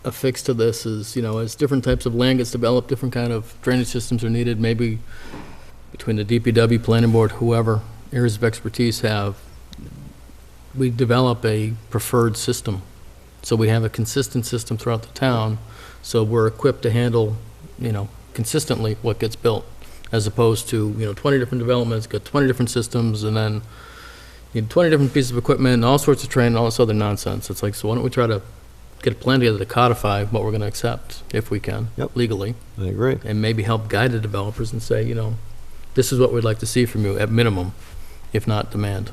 a fix to this is, as different types of land gets developed, different kind of drainage systems are needed, maybe between the DPW, planning board, whoever areas of expertise have, we develop a preferred system. So we have a consistent system throughout the town, so we're equipped to handle, consistently what gets built, as opposed to, 20 different developments, got 20 different systems, and then 20 different pieces of equipment, and all sorts of training, all this other nonsense. It's like, so why don't we try to get a plan together to codify what we're going to accept, if we can, legally, I agree. and maybe help guide the developers and say, this is what we'd like to see from you at minimum, if not demand.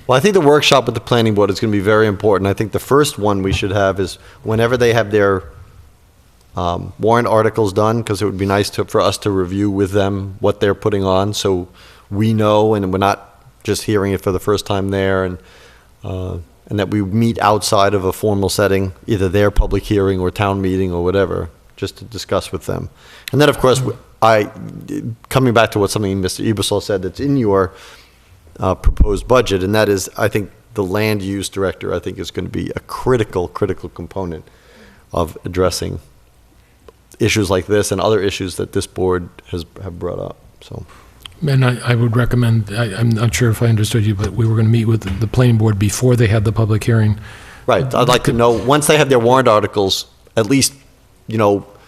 Well, I think the workshop with the planning board is going to be very important. I think the first one we should have is whenever they have their warrant articles done, because it would be nice for us to review with them what they're putting on, so we know, and we're not just hearing it for the first time there, and that we meet outside of a formal setting, either their public hearing or town meeting or whatever, just to discuss with them. And then, of course, coming back to something Mr. Ebersol said that's in your proposed budget, and that is, I think the land use director, I think, is going to be a critical component of addressing issues like this and other issues that this board have brought up. So, and I would recommend, I'm not sure if I understood you, but we were going to meet with the planning board before they had the public hearing. Right. I'd like to know, once they have their warrant articles, at least,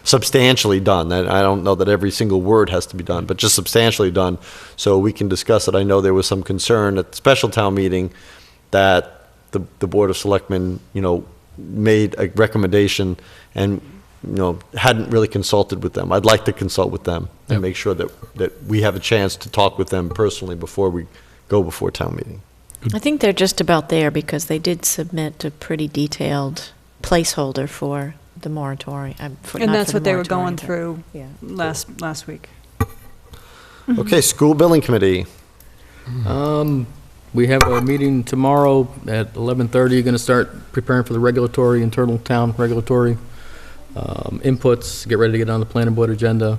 substantially done. I don't know that every single word has to be done, but just substantially done, so we can discuss it. I know there was some concern at the special town meeting that the Board of Selectmen, made a recommendation and hadn't really consulted with them. I'd like to consult with them and make sure that we have a chance to talk with them personally before we go before town meeting. I think they're just about there because they did submit a pretty detailed placeholder for the moratorium. And that's what they were going through last week. Okay, school building committee. We have a meeting tomorrow at 11:30. You're going to start preparing for the internal town regulatory inputs, get ready to get on the planning board agenda,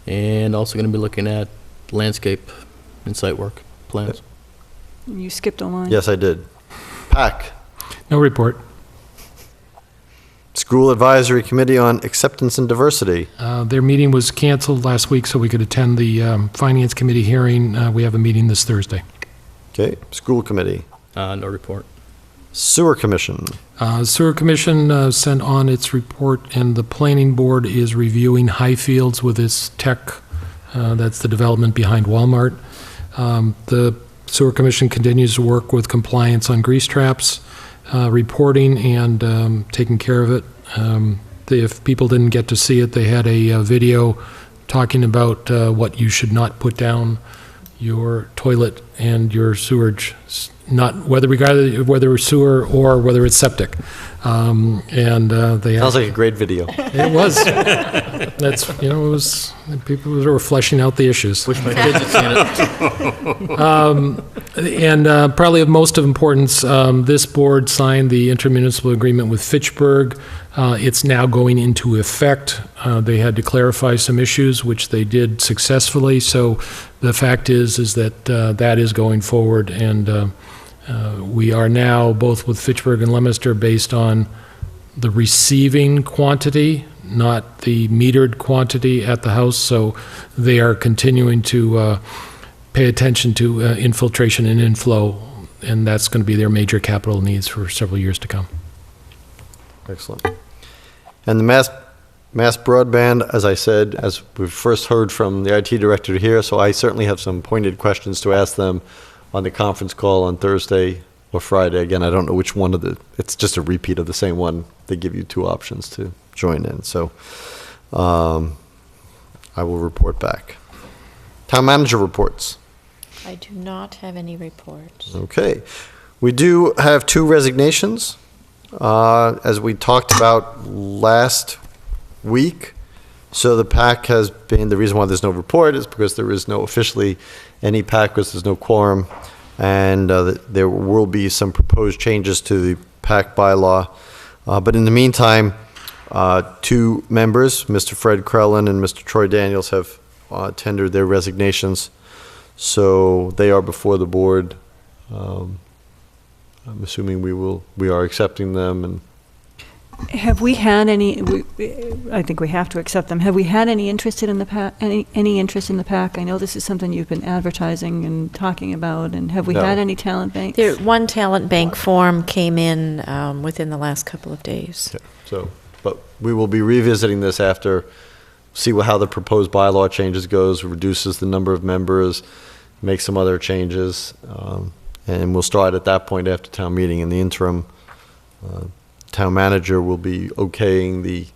and also going to be looking at landscape and site work plans. You skipped a line. Yes, I did. PAC. No report. School Advisory Committee on Acceptance and Diversity. Their meeting was canceled last week, so we could attend the Finance Committee hearing. We have a meeting this Thursday. Okay. School Committee. No report. Sewer Commission. Sewer Commission sent on its report, and the Planning Board is reviewing Highfields with its tech. That's the development behind Walmart. The Sewer Commission continues to work with compliance on grease traps, reporting and taking care of it. If people didn't get to see it, they had a video talking about what you should not put down your toilet and your sewage, not regardless whether it's sewer or whether it's septic. They Sounds like a great video. It was. That's, it was, people were fleshing out the issues. Wish my kids had seen it. And probably of most of importance, this board signed the intermunicipal agreement with Fitchburg. It's now going into effect. They had to clarify some issues, which they did successfully. So the fact is that that is going forward, and we are now, both with Fitchburg and Leominster, based on the receiving quantity, not the metered quantity at the house. So they are continuing to pay attention to infiltration and inflow, and that's going to be their major capital needs for several years to come. Excellent. And the mass broadband, as I said, as we first heard from the IT director here, so I certainly have some pointed questions to ask them on the conference call on Thursday or Friday. Again, I don't know which one of it's just a repeat of the same one. They give you two options to join in. So I will report back. Town manager reports. I do not have any reports. Okay. We do have two resignations. As we talked about last week, so the PAC has been, the reason why there's no report is because there is no officially any PAC, because there's no quorum, and there will be some proposed changes to the PAC bylaw. But in the meantime, two members, Mr. Fred Krellin and Mr. Troy Daniels, have tendered their resignations, so they are before the board. I'm assuming we are accepting them. And Have we had any, I think we have to accept them, have we had any interest in the PAC, any interest in the PAC? I know this is something you've been advertising and talking about, and have we No. had any talent banks? One talent bank form came in within the last couple of days. yeah, so, but we will be revisiting this after, see how the proposed bylaw changes goes, reduces the number of members, make some other changes, and we'll start at that point after town meeting. In the interim, town manager will be okaying the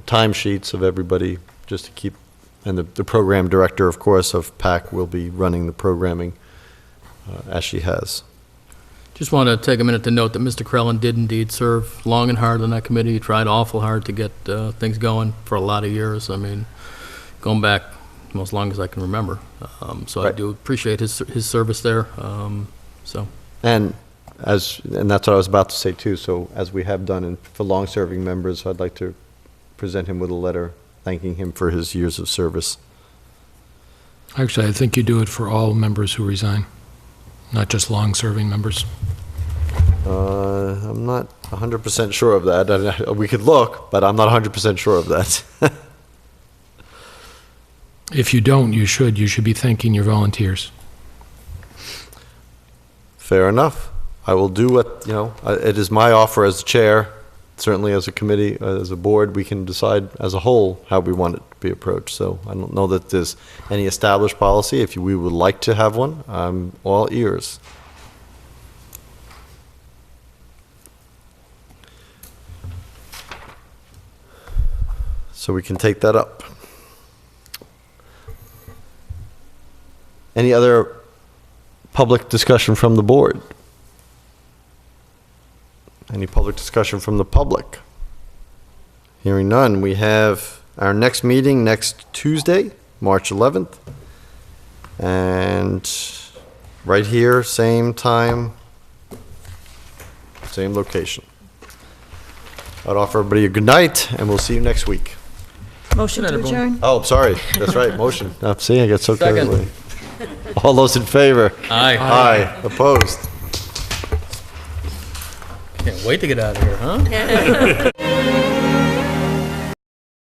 timesheets of everybody, just to keep, and the program director, of course, of PAC will be running the programming as she has. Just want to take a minute to note that Mr. Krellin did indeed serve long and hard on that committee. He tried awful hard to get things going for a lot of years. I mean, going back as long as I can remember. So Right. I do appreciate his service there. And that's what I was about to say too. So as we have done for long-serving members, I'd like to present him with a letter thanking him for his years of service. Actually, I think you do it for all members who resign, not just long-serving members. I'm not 100% sure of that. We could look, but I'm not 100% sure of that. If you don't, you should. You should be thanking your volunteers. Fair enough. I will do what, it is my offer as chair. Certainly as a committee, as a board, we can decide as a whole how we want it to be approached. So I don't know that there's any established policy. If we would like to have one, I'm all ears. So we can take that up. Any other public discussion from the board? Any public discussion from the public? Hearing none, we have our next meeting next Tuesday, March 11th. And right here, same time, same location. I'd offer everybody a good night, and we'll see you next week. Motion to adjourn? Oh, sorry, that's right, motion. See, I get so carried Second. away. All those in favor? Aye. Aye. Opposed? Can't wait to get out of here, huh?